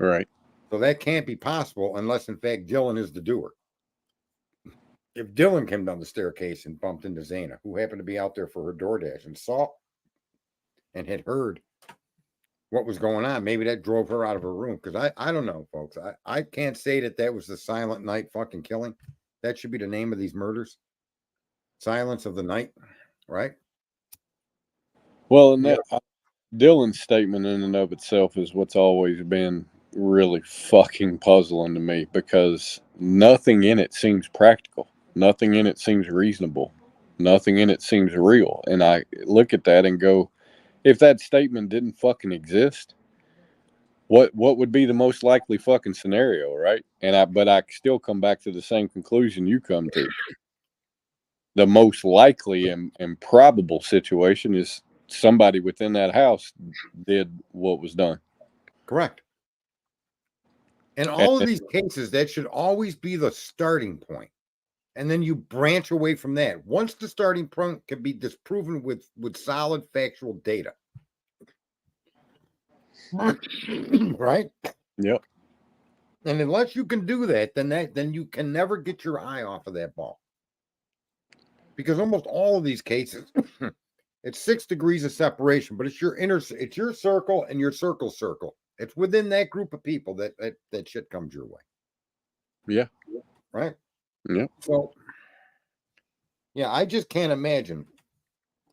Speaker 2: Right.
Speaker 1: So that can't be possible unless, in fact, Dylan is the doer. If Dylan came down the staircase and bumped into Zana, who happened to be out there for her DoorDash and saw and had heard what was going on, maybe that drove her out of her room. Because I don't know, folks. I can't say that was the Silent Night fucking killing. That should be the name of these murders. Silence of the Night, right?
Speaker 2: Well, and that Dylan's statement in and of itself is what's always been really fucking puzzling to me, because nothing in it seems practical. Nothing in it seems reasonable. Nothing in it seems real. And I look at that and go, if that statement didn't fucking exist, what would be the most likely fucking scenario, right? But I still come back to the same conclusion you come to. The most likely and probable situation is somebody within that house did what was done.
Speaker 1: Correct. In all of these cases, that should always be the starting point. And then you branch away from that. Once the starting point can be disproven with solid factual data. Right?
Speaker 2: Yep.
Speaker 1: And unless you can do that, then you can never get your eye off of that ball. Because almost all of these cases, it's 6 degrees of separation, but it's your circle and your circle. It's within that group of people that shit comes your way.
Speaker 2: Yeah.
Speaker 1: Right?
Speaker 2: Yeah.
Speaker 1: So yeah, I just can't imagine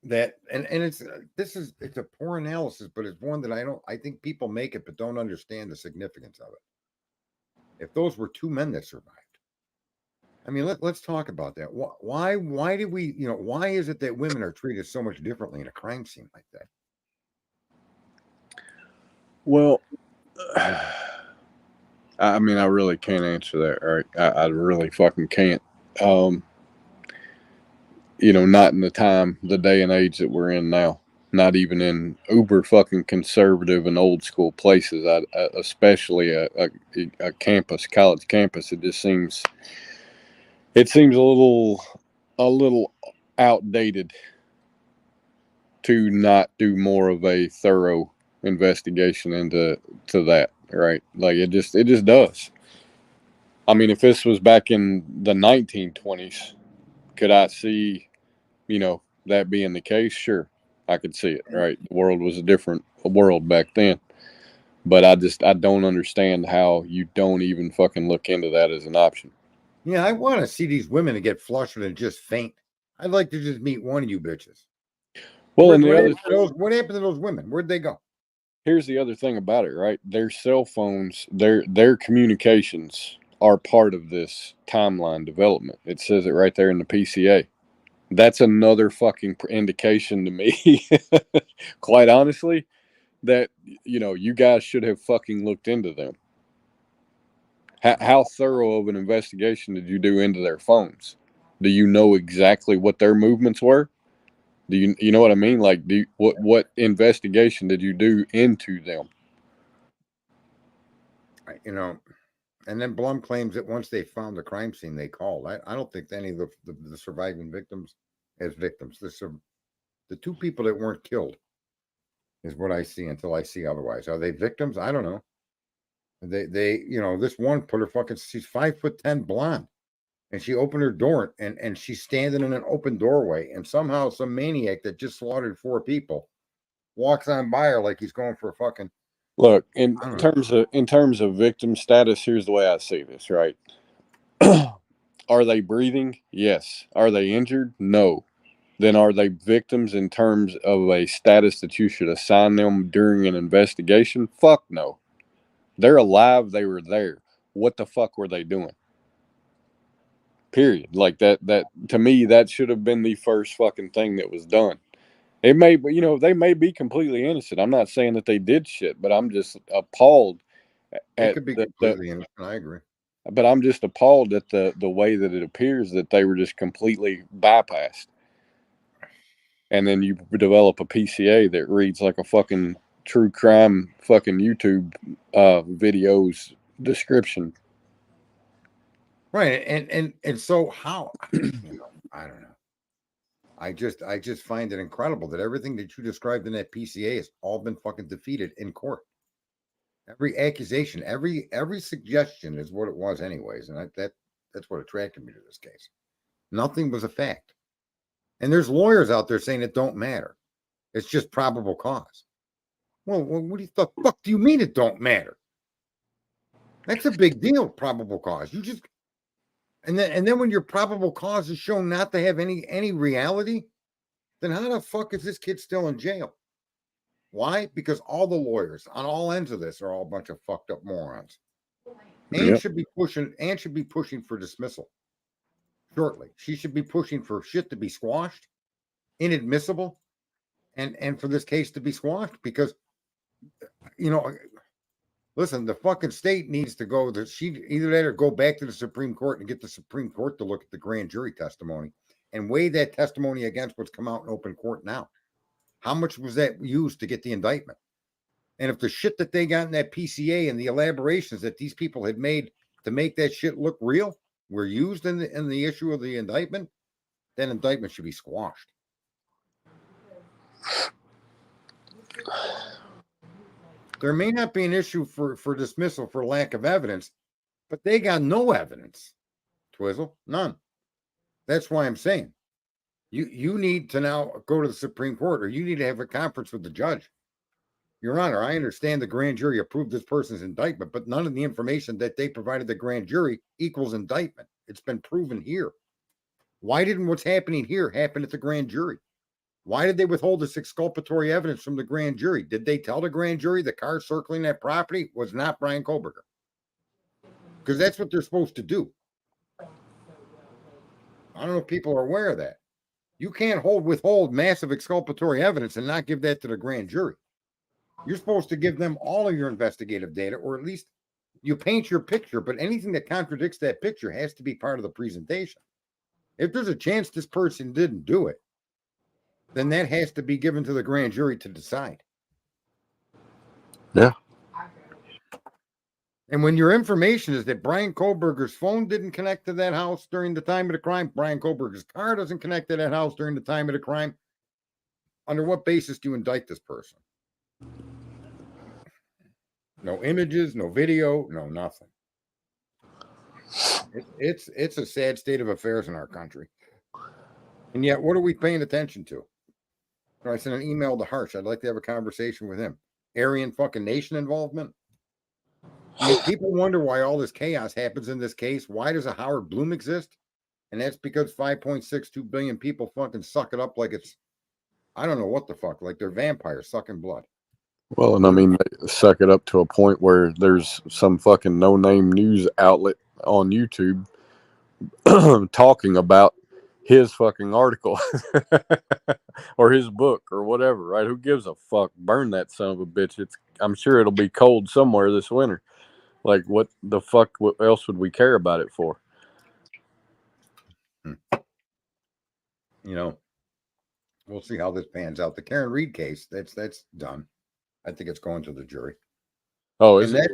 Speaker 1: that, and it's a poor analysis, but it's one that I think people make it but don't understand the significance of it. If those were 2 men that survived, I mean, let's talk about that. Why did we, why is it that women are treated so much differently in a crime scene like that?
Speaker 2: Well, I mean, I really can't answer that, right? I really fucking can't. not in the day and age that we're in now. Not even in uber fucking conservative and old school places. Especially a college campus. It seems a little outdated to not do more of a thorough investigation into that, right? Like it just does. I mean, if this was back in the 1920s, could I see, that being the case? Sure, I could see it, right? The world was a different world back then. But I don't understand how you don't even fucking look into that as an option.
Speaker 1: Yeah, I want to see these women to get flustered and just faint. I'd like to just meet one of you bitches.
Speaker 2: Well,
Speaker 1: What
Speaker 2: and the other
Speaker 1: happened to those women? Where'd they go?
Speaker 2: here's the other thing about it, right? Their cell phones, their communications are part of this timeline development. It says it right there in the PCA. That's another fucking indication to me, quite honestly, that you guys should have fucking looked into them. How thorough of an investigation did you do into their phones? Do you know exactly what their movements were? Do you know what I mean? Like, what investigation did you do into them?
Speaker 1: And then Blum claims that once they found the crime scene, they called. I don't think any of the surviving victims as victims. The two people that weren't killed is what I see until I see otherwise. Are they victims? I don't know. They this one put her she's 5'10" blonde, and she opened her door and she's standing in an open doorway, and somehow some maniac that just slaughtered 4 people walks on by her like he's going for a fucking.
Speaker 2: Look, in terms of victim status, here's the way I see this, right? Are they breathing? Yes. Are they injured? No. Then are they victims in terms of a status that you should assign them during an investigation? Fuck no. They're alive. They were there. What the fuck were they doing? Period. Like that to me, that should have been the first fucking thing that was done. It may, they may be completely innocent. I'm not saying that they did shit, but I'm just appalled.
Speaker 1: It could be completely innocent. I agree.
Speaker 2: But I'm just appalled at the way that it appears that they were just completely bypassed. And then you develop a PCA that reads like a fucking true crime fucking YouTube videos description.
Speaker 1: Right. And so how, I don't know. I just find it incredible that everything that you described in that PCA has all been fucking defeated in court. Every accusation, every suggestion is what it was anyways. And that's what attracted me to this case. Nothing was a fact. And there's lawyers out there saying it don't matter. It's just probable cause. Well, what do the fuck do you mean it don't matter? That's a big deal, probable cause. And then when your probable cause is shown not to have any reality, then how the fuck is this kid still in jail? Why? Because all the lawyers on all ends of this are all a bunch of fucked up morons. Anne should be pushing for dismissal shortly. She should be pushing for shit to be squashed, inadmissible, and for this case to be squashed because listen, the fucking state needs to go. She either let her go back to the Supreme Court and get the Supreme Court to look at the grand jury testimony and weigh that testimony against what's come out in open court now. How much was that used to get the indictment? And if the shit that they got in that PCA and the elaborations that these people had made to make that shit look real were used in the issue of the indictment, then indictment should be squashed. There may not be an issue for dismissal for lack of evidence, but they got no evidence, Twizzle, none. That's why I'm saying you need to now go to the Supreme Court, or you need to have a conference with the judge. Your Honor, I understand the grand jury approved this person's indictment, but none of the information that they provided the grand jury equals indictment. It's been proven here. Why didn't what's happening here happen at the grand jury? Why did they withhold this exculpatory evidence from the grand jury? Did they tell the grand jury the car circling that property was not Brian Koberger? Because that's what they're supposed to do. I don't know if people are aware of that. You can't withhold massive exculpatory evidence and not give that to the grand jury. You're supposed to give them all of your investigative data, or at least you paint your picture, but anything that contradicts that picture has to be part of the presentation. If there's a chance this person didn't do it, then that has to be given to the grand jury to decide.
Speaker 2: Yeah.
Speaker 1: And when your information is that Brian Kohlberger's phone didn't connect to that house during the time of the crime, Brian Kohlberger's car doesn't connect to that house during the time of the crime, under what basis do you indict this person? No images, no video, no nothing. It's a sad state of affairs in our country. And yet, what are we paying attention to? I sent an email to Harsh. I'd like to have a conversation with him. Aryan fucking nation involvement. I mean, people wonder why all this chaos happens in this case. Why does a Howard Blum exist? And that's because 5.62 billion people fucking suck it up like it's, I don't know what the fuck, like they're vampires sucking blood.
Speaker 2: Well, and I mean, they suck it up to a point where there's some fucking no-name news outlet on YouTube talking about his fucking article or his book or whatever, right? Who gives a fuck? Burn that son of a bitch. I'm sure it'll be cold somewhere this winter. Like, what the fuck else would we care about it for?
Speaker 1: You know, we'll see how this pans out. The Karen Reed case, that's done. I think it's going to the jury.
Speaker 2: Oh, is
Speaker 1: and
Speaker 2: it?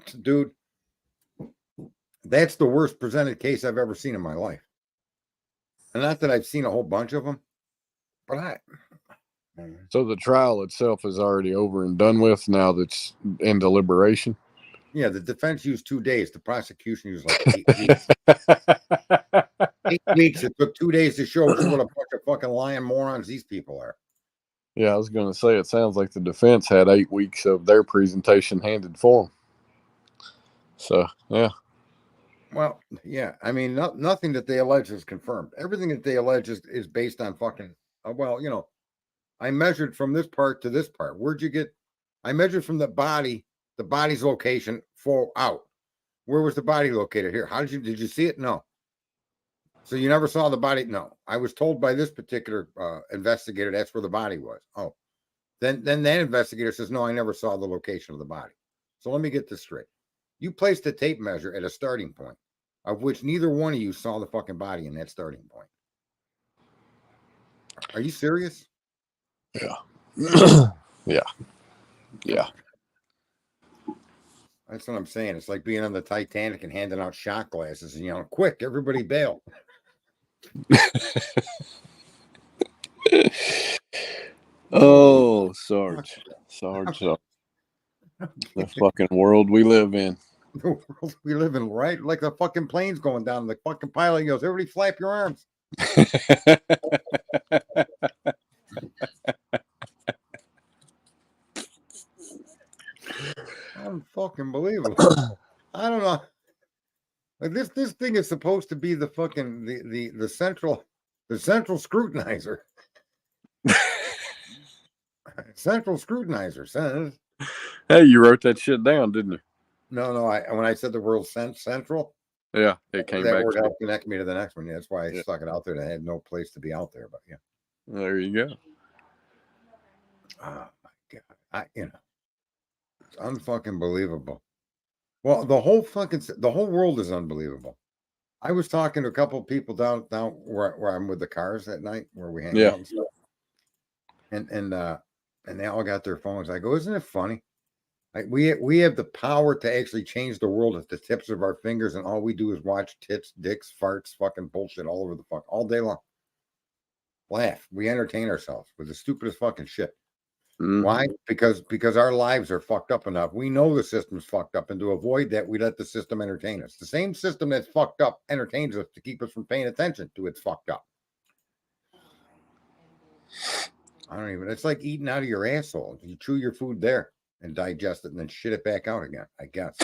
Speaker 1: That, dude, that's the worst presented case I've ever seen in my life. And not that I've seen a whole bunch of them, but
Speaker 2: So the trial itself is already over and done with now that's in deliberation?
Speaker 1: Yeah, the defense used 2 days. The prosecution used like 8 weeks. 8 weeks. It took 2 days to show us what a bunch of fucking lying morons these people are.
Speaker 2: Yeah, I was going to say, it sounds like the defense had 8 weeks of their presentation handed for them. So, yeah.
Speaker 1: Well, yeah. I mean, nothing that they allege is confirmed. Everything that they allege is based on fucking, well, you know, I measured from this part to this part. Where'd you get? I measured from the body's location full out. Where was the body located? Here. Did you see it? No. So you never saw the body? No. I was told by this particular investigator that's where the body was. Oh, then that investigator says, no, I never saw the location of the body. So let me get this straight. You placed a tape measure at a starting point, of which neither one of you saw the fucking body in that starting point. Are you serious?
Speaker 2: Yeah. Yeah.
Speaker 1: That's what I'm saying. It's like being on the Titanic and handing out shot glasses and, you know, quick, everybody bail.
Speaker 2: Oh, Sarge. The fucking world we live in.
Speaker 1: The world we live in, right? Like the fucking plane's going down. The fucking pilot goes, everybody flap your arms. Unfucking-believable. I don't know. Like this thing is supposed to be the fucking the central scrutinizer. Central scrutinizer says.
Speaker 2: Hey, you wrote that shit down, didn't you?
Speaker 1: No. When I said the word central,
Speaker 2: yeah, it came
Speaker 1: that
Speaker 2: back.
Speaker 1: word helped connect me to the next one. Yeah, that's why I stuck it out there. That had no place to be out there, but yeah.
Speaker 2: There you go.
Speaker 1: Oh my god! It's unfucking believable. Well, the whole world is unbelievable. I was talking to a couple of people down where I'm with the cars at night, where we hang out and stuff. And they all got their phones. I go, isn't it funny? Like we have the power to actually change the world at the tips of our fingers, and all we do is watch tits, dicks, farts, fucking bullshit all over the fuck all day long. Laugh. We entertain ourselves with the stupidest fucking shit.
Speaker 2: Mm-hmm.
Speaker 1: Why? Because our lives are fucked up enough. We know the system's fucked up, and to avoid that, we let the system entertain us. The same system that's fucked up entertains us to keep us from paying attention to it's fucked up. It's like eating out of your asshole. You chew your food there and digest it and then shit it back out again, I guess.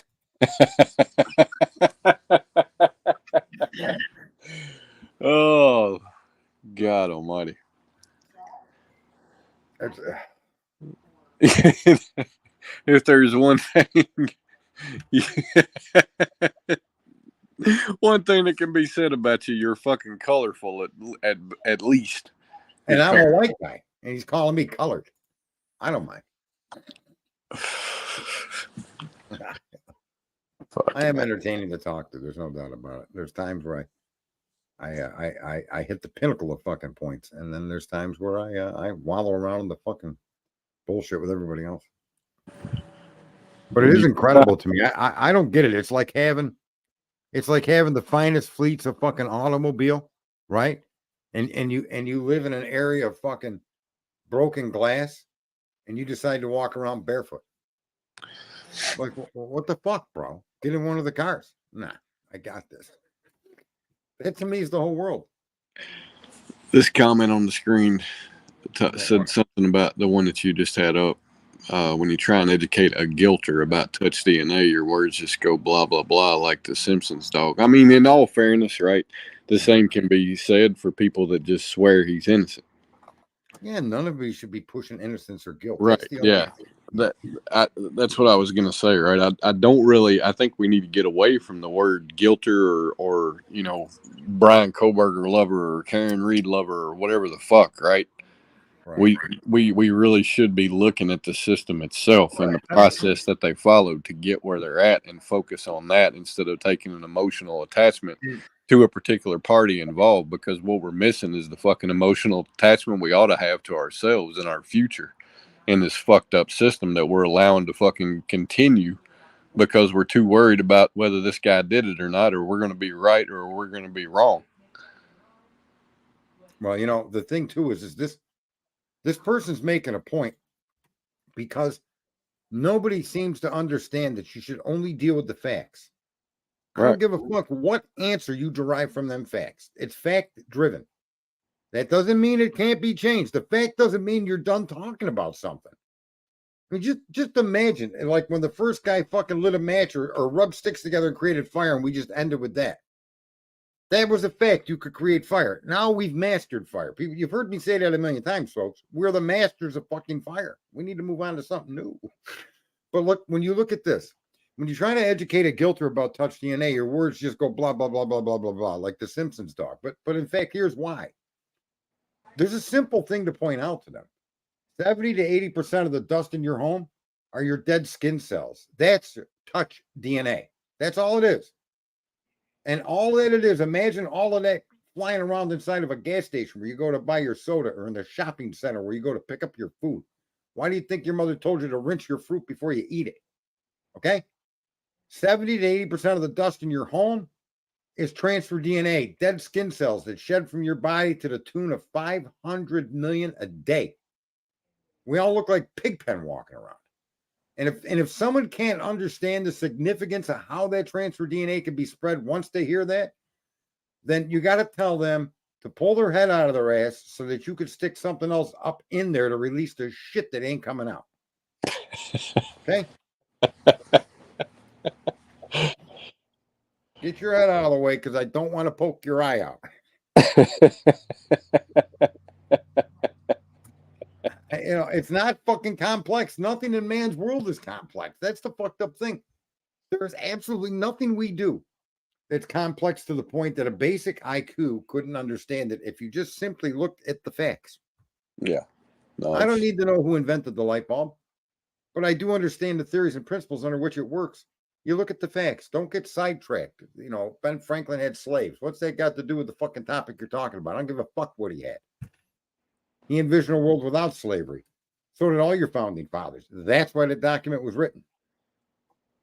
Speaker 2: Oh, God almighty. If there's one thing, one thing that can be said about you, you're fucking colorful at least.
Speaker 1: And I'm a white guy, and he's calling me colored. I don't mind. I am entertaining to talk to. There's no doubt about it. There's times where I hit the pinnacle of fucking points, and then there's times where I wallow around in the fucking bullshit with everybody else. But it is incredible to me. I don't get it. It's like having the finest fleets of fucking automobile, right? And you live in an area of fucking broken glass, and you decide to walk around barefoot. Like, what the fuck, bro? Get in one of the cars. Nah, I got this. That to me is the whole world.
Speaker 2: This comment on the screen said something about the one that you just had up. When you try and educate a guilter about touch DNA, your words just go blah, blah, blah, like the Simpsons dog. I mean, in all fairness, right, the same can be said for people that just swear he's innocent.
Speaker 1: Yeah, none of you should be pushing innocence or guilt.
Speaker 2: Right, yeah. That's what I was going to say, right? I don't really, I think we need to get away from the word guilter or you know, Brian Koberger lover or Karen Reed lover or whatever the fuck, right?
Speaker 1: Right.
Speaker 2: We really should be looking at the system itself and the process that they followed to get where they're at and focus on that instead of taking an emotional attachment to a particular party involved, because what we're missing is the fucking emotional attachment we ought to have to ourselves and our future in this fucked up system that we're allowing to fucking continue because we're too worried about whether this guy did it or not, or we're going to be right or we're going to be wrong.
Speaker 1: Well, you know, the thing too is this person's making a point because nobody seems to understand that you should only deal with the facts. I don't give a fuck what answer you derive from them facts. It's fact driven. That doesn't mean it can't be changed. The fact doesn't mean you're done talking about something. I mean, just imagine, like when the first guy fucking lit a match or rubbed sticks together and created fire, and we just ended with that. That was a fact. You could create fire. Now we've mastered fire. People, you've heard me say that a million times, folks. We're the masters of fucking fire. We need to move on to something new. But look, when you look at this, when you're trying to educate a guilter about touch DNA, your words just go blah, blah, blah, blah, blah, blah, blah, like the Simpsons dog. But in fact, here's why. There's a simple thing to point out to them. 70 to 80% of the dust in your home are your dead skin cells. That's touch DNA. That's all it is. And all that it is, imagine all of that flying around inside of a gas station where you go to buy your soda, or in the shopping center where you go to pick up your food. Why do you think your mother told you to rinse your fruit before you eat it? Okay? 70 to 80% of the dust in your home is transfer DNA, dead skin cells that shed from your body to the tune of 500 million a day. We all look like Pigpen walking around. And if someone can't understand the significance of how that transfer DNA can be spread once they hear that, then you got to tell them to pull their head out of their ass so that you could stick something else up in there to release the shit that ain't coming out. Okay? Get your head out of the way because I don't want to poke your eye out. You know, it's not fucking complex. Nothing in man's world is complex. That's the fucked up thing. There's absolutely nothing we do that's complex to the point that a basic IQ couldn't understand it if you just simply looked at the facts.
Speaker 2: Yeah. No,
Speaker 1: I don't need to know who invented the light bulb, but I do understand the theories and principles under which it works. You look at the facts. Don't get sidetracked. You know, Ben Franklin had slaves. What's that got to do with the fucking topic you're talking about? I don't give a fuck what he had. He envisioned a world without slavery. So did all your founding fathers. That's why the document was written.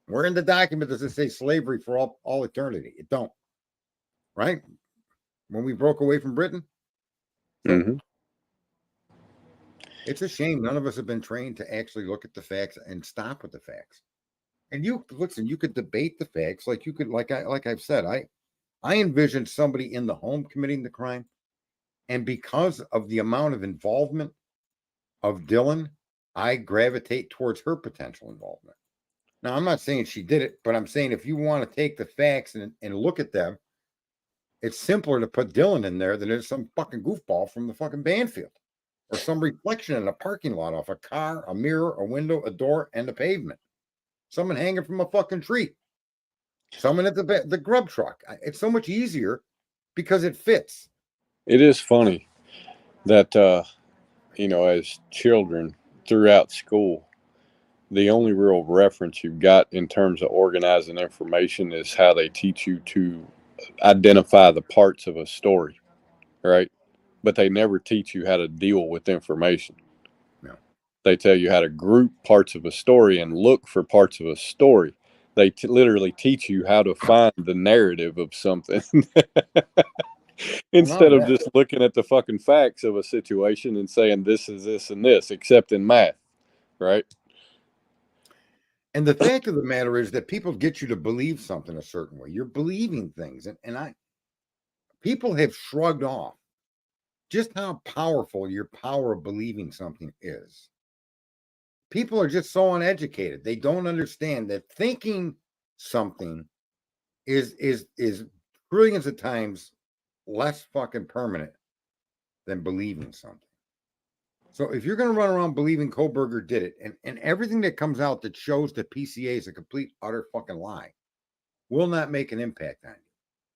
Speaker 1: Where in the document does it say slavery for all eternity? It don't. Right? When we broke away from Britain. So it's a shame none of us have been trained to actually look at the facts and stop with the facts. And you listen, you could debate the facts like you could, like I've said, I envisioned somebody in the home committing the crime. And because of the amount of involvement of Dylan, I gravitate towards her potential involvement. Now, I'm not saying she did it, but I'm saying if you want to take the facts and look at them, it's simpler to put Dylan in there than it is some fucking goofball from the fucking Banfield or some reflection in a parking lot off a car, a mirror, a window, a door, and a pavement. Someone hanging from a fucking tree. Someone at the grub truck. It's so much easier because it fits.
Speaker 2: It is funny that, you know, as children throughout school, the only real reference you've got in terms of organizing information is how they teach you to identify the parts of a story, right? But they never teach you how to deal with information.
Speaker 1: No.
Speaker 2: They tell you how to group parts of a story and look for parts of a story. They literally teach you how to find the narrative of something instead of just looking at the fucking facts of a situation and saying this is this and this, except in math, right?
Speaker 1: And the fact of the matter is that people get you to believe something a certain way. You're believing things, and people have shrugged off just how powerful your power of believing something is. People are just so uneducated. They don't understand that thinking something is trillions of times less fucking permanent than believing something. So if you're going to run around believing Koberger did it, and everything that comes out that shows that PCA is a complete, utter fucking lie, will not make an impact on you.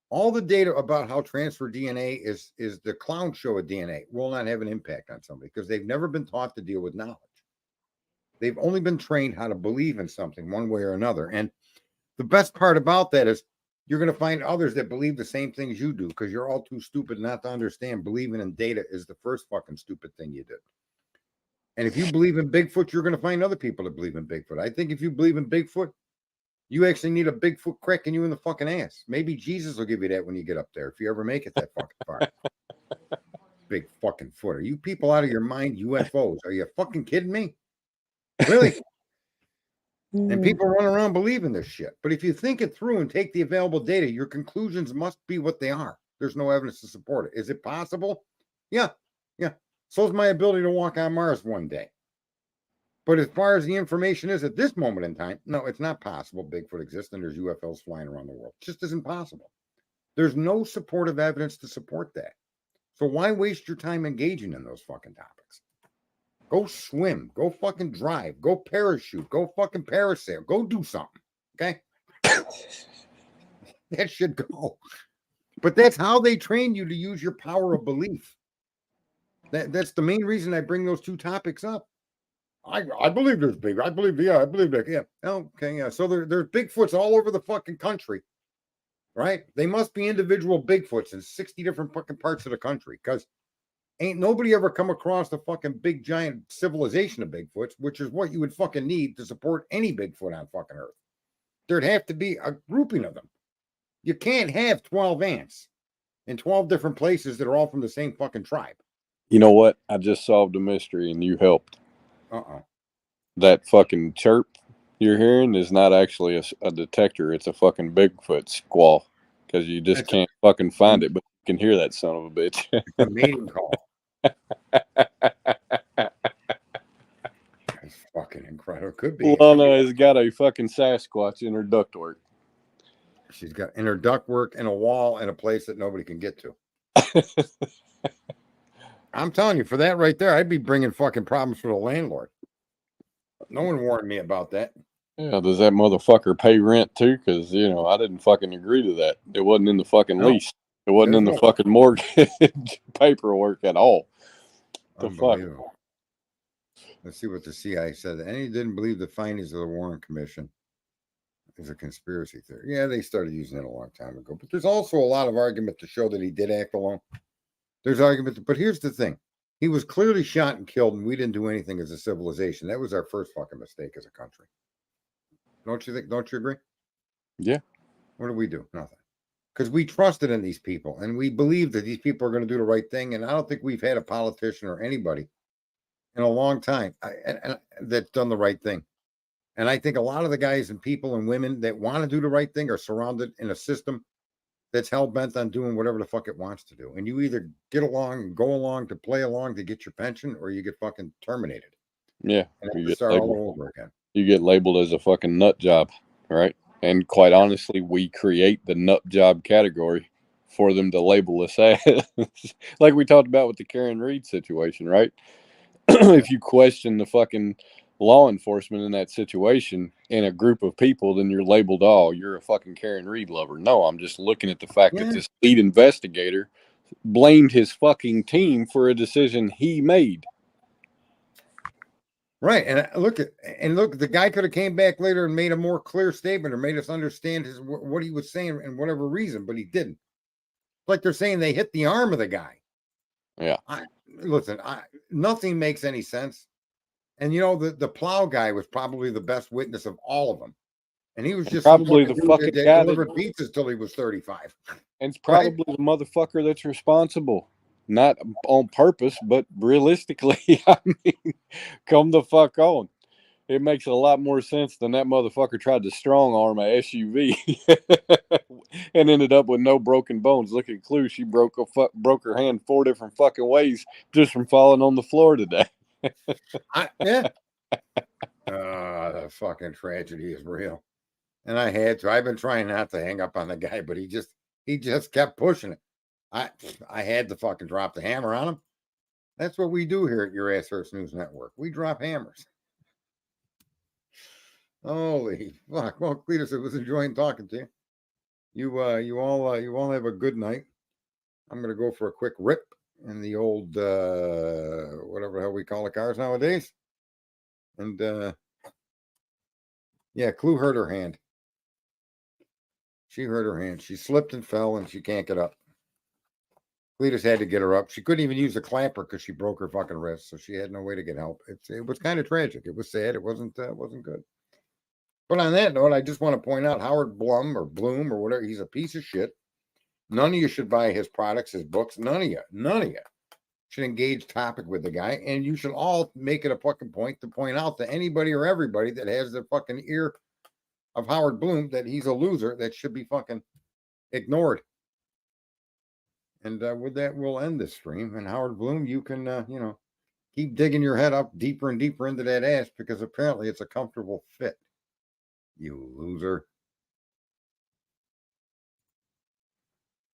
Speaker 1: All the data about how transfer DNA is the clown show of DNA will not have an impact on somebody because they've never been taught to deal with knowledge. They've only been trained how to believe in something one way or another. And the best part about that is you're going to find others that believe the same things you do because you're all too stupid not to understand believing in data is the first fucking stupid thing you did. And if you believe in Bigfoot, you're going to find other people that believe in Bigfoot. I think if you believe in Bigfoot, you actually need a Bigfoot cracking you in the fucking ass. Maybe Jesus will give you that when you get up there, if you ever make it that fucking far. Big fucking foot. Are you people out of your mind? UFOs. Are you fucking kidding me? Really? And people run around believing this shit. But if you think it through and take the available data, your conclusions must be what they are. There's no evidence to support it. Is it possible? Yeah. Yeah. So is my ability to walk on Mars one day. But as far as the information is at this moment in time, no, it's not possible Bigfoot exists and there's UFOs flying around the world. It just isn't possible. There's no supportive evidence to support that. So why waste your time engaging in those fucking topics? Go swim. Go fucking drive. Go parachute. Go fucking parasail. Go do something. Okay? That should go. But that's how they train you to use your power of belief. That's the main reason I bring those two topics up. I believe there's big. I believe that. Yeah. Okay. Yeah. So there's Bigfoots all over the fucking country, right? They must be individual Bigfoots in 60 different fucking parts of the country because ain't nobody ever come across the fucking big giant civilization of Bigfoots, which is what you would fucking need to support any Bigfoot on fucking Earth. There'd have to be a grouping of them. You can't have 12 ants in 12 different places that are all from the same fucking tribe.
Speaker 2: You know what? I just solved a mystery and you helped. That fucking chirp you're hearing is not actually a detector. It's a fucking Bigfoot squall because you just can't fucking find it, but you can hear that son of a bitch.
Speaker 1: It's a mating call. That's fucking incredible. Could be.
Speaker 2: Lana has got a fucking Sasquatch in her ductwork.
Speaker 1: She's got in her ductwork and a wall and a place that nobody can get to. I'm telling you, for that right there, I'd be bringing fucking problems for the landlord. No one warned me about that.
Speaker 2: Yeah, does that motherfucker pay rent too? Because, you know, I didn't fucking agree to that. It wasn't in the fucking lease. It wasn't in the fucking mortgage paperwork at all. The fuck?
Speaker 1: Let's see what the CIA said. And he didn't believe the findings of the Warren Commission. It's a conspiracy theory. Yeah, they started using it a long time ago. But there's also a lot of argument to show that he did act alone. There's argument. But here's the thing. He was clearly shot and killed, and we didn't do anything as a civilization. That was our first fucking mistake as a country. Don't you think? Don't you agree?
Speaker 2: Yeah.
Speaker 1: What do we do? Nothing. Because we trusted in these people, and we believed that these people are going to do the right thing. And I don't think we've had a politician or anybody in a long time that's done the right thing. And I think a lot of the guys and people and women that want to do the right thing are surrounded in a system that's hell bent on doing whatever the fuck it wants to do. And you either get along and go along to play along to get your pension, or you get fucking terminated.
Speaker 2: Yeah.
Speaker 1: And you start all over again.
Speaker 2: You get labeled as a fucking nut job, right? And quite honestly, we create the nut job category for them to label us as. Like we talked about with the Karen Reed situation, right? If you question the fucking law enforcement in that situation in a group of people, then you're labeled, oh, you're a fucking Karen Reed lover. No, I'm just looking at the fact that this lead investigator blamed his fucking team for a decision he made.
Speaker 1: Right. And look, the guy could have came back later and made a more clear statement or made us understand what he was saying and whatever reason, but he didn't. Like they're saying they hit the arm of the guy.
Speaker 2: Yeah.
Speaker 1: Listen, nothing makes any sense. And the plow guy was probably the best witness of all of them. And he was just
Speaker 2: probably the
Speaker 1: dude
Speaker 2: fucking
Speaker 1: that
Speaker 2: guy
Speaker 1: delivered pizzas till he was 35.
Speaker 2: And it's probably the motherfucker that's responsible. Not on purpose, but realistically, I mean, come the fuck on. It makes a lot more sense than that motherfucker tried to strong arm a SUV and ended up with no broken bones. Look at Clue. She broke her hand 4 different fucking ways just from falling on the floor today.
Speaker 1: Yeah. The fucking tragedy is real. And I had to. I've been trying not to hang up on the guy, but he just kept pushing it. I had to fucking drop the hammer on him. That's what we do here at Your Ass Hurts News Network. We drop hammers. Holy fuck! Well, Cletus, it was enjoying talking to you. You all have a good night. I'm gonna go for a quick rip in the old whatever the hell we call the cars nowadays. And yeah, Clue hurt her hand. She hurt her hand. She slipped and fell, and she can't get up. Cletus had to get her up. She couldn't even use a clamper because she broke her fucking wrist, so she had no way to get help. It was kind of tragic. It was sad. It wasn't good. But on that note, I just want to point out Howard Blum or Bloom or whatever. He's a piece of shit. None of you should buy his products, his books. None of you should engage topic with the guy. And you should all make it a fucking point to point out to anybody or everybody that has the fucking ear of Howard Bloom that he's a loser that should be fucking ignored. And with that, we'll end this stream. And Howard Bloom, you can, keep digging your head up deeper and deeper into that ass because apparently it's a comfortable fit. You loser.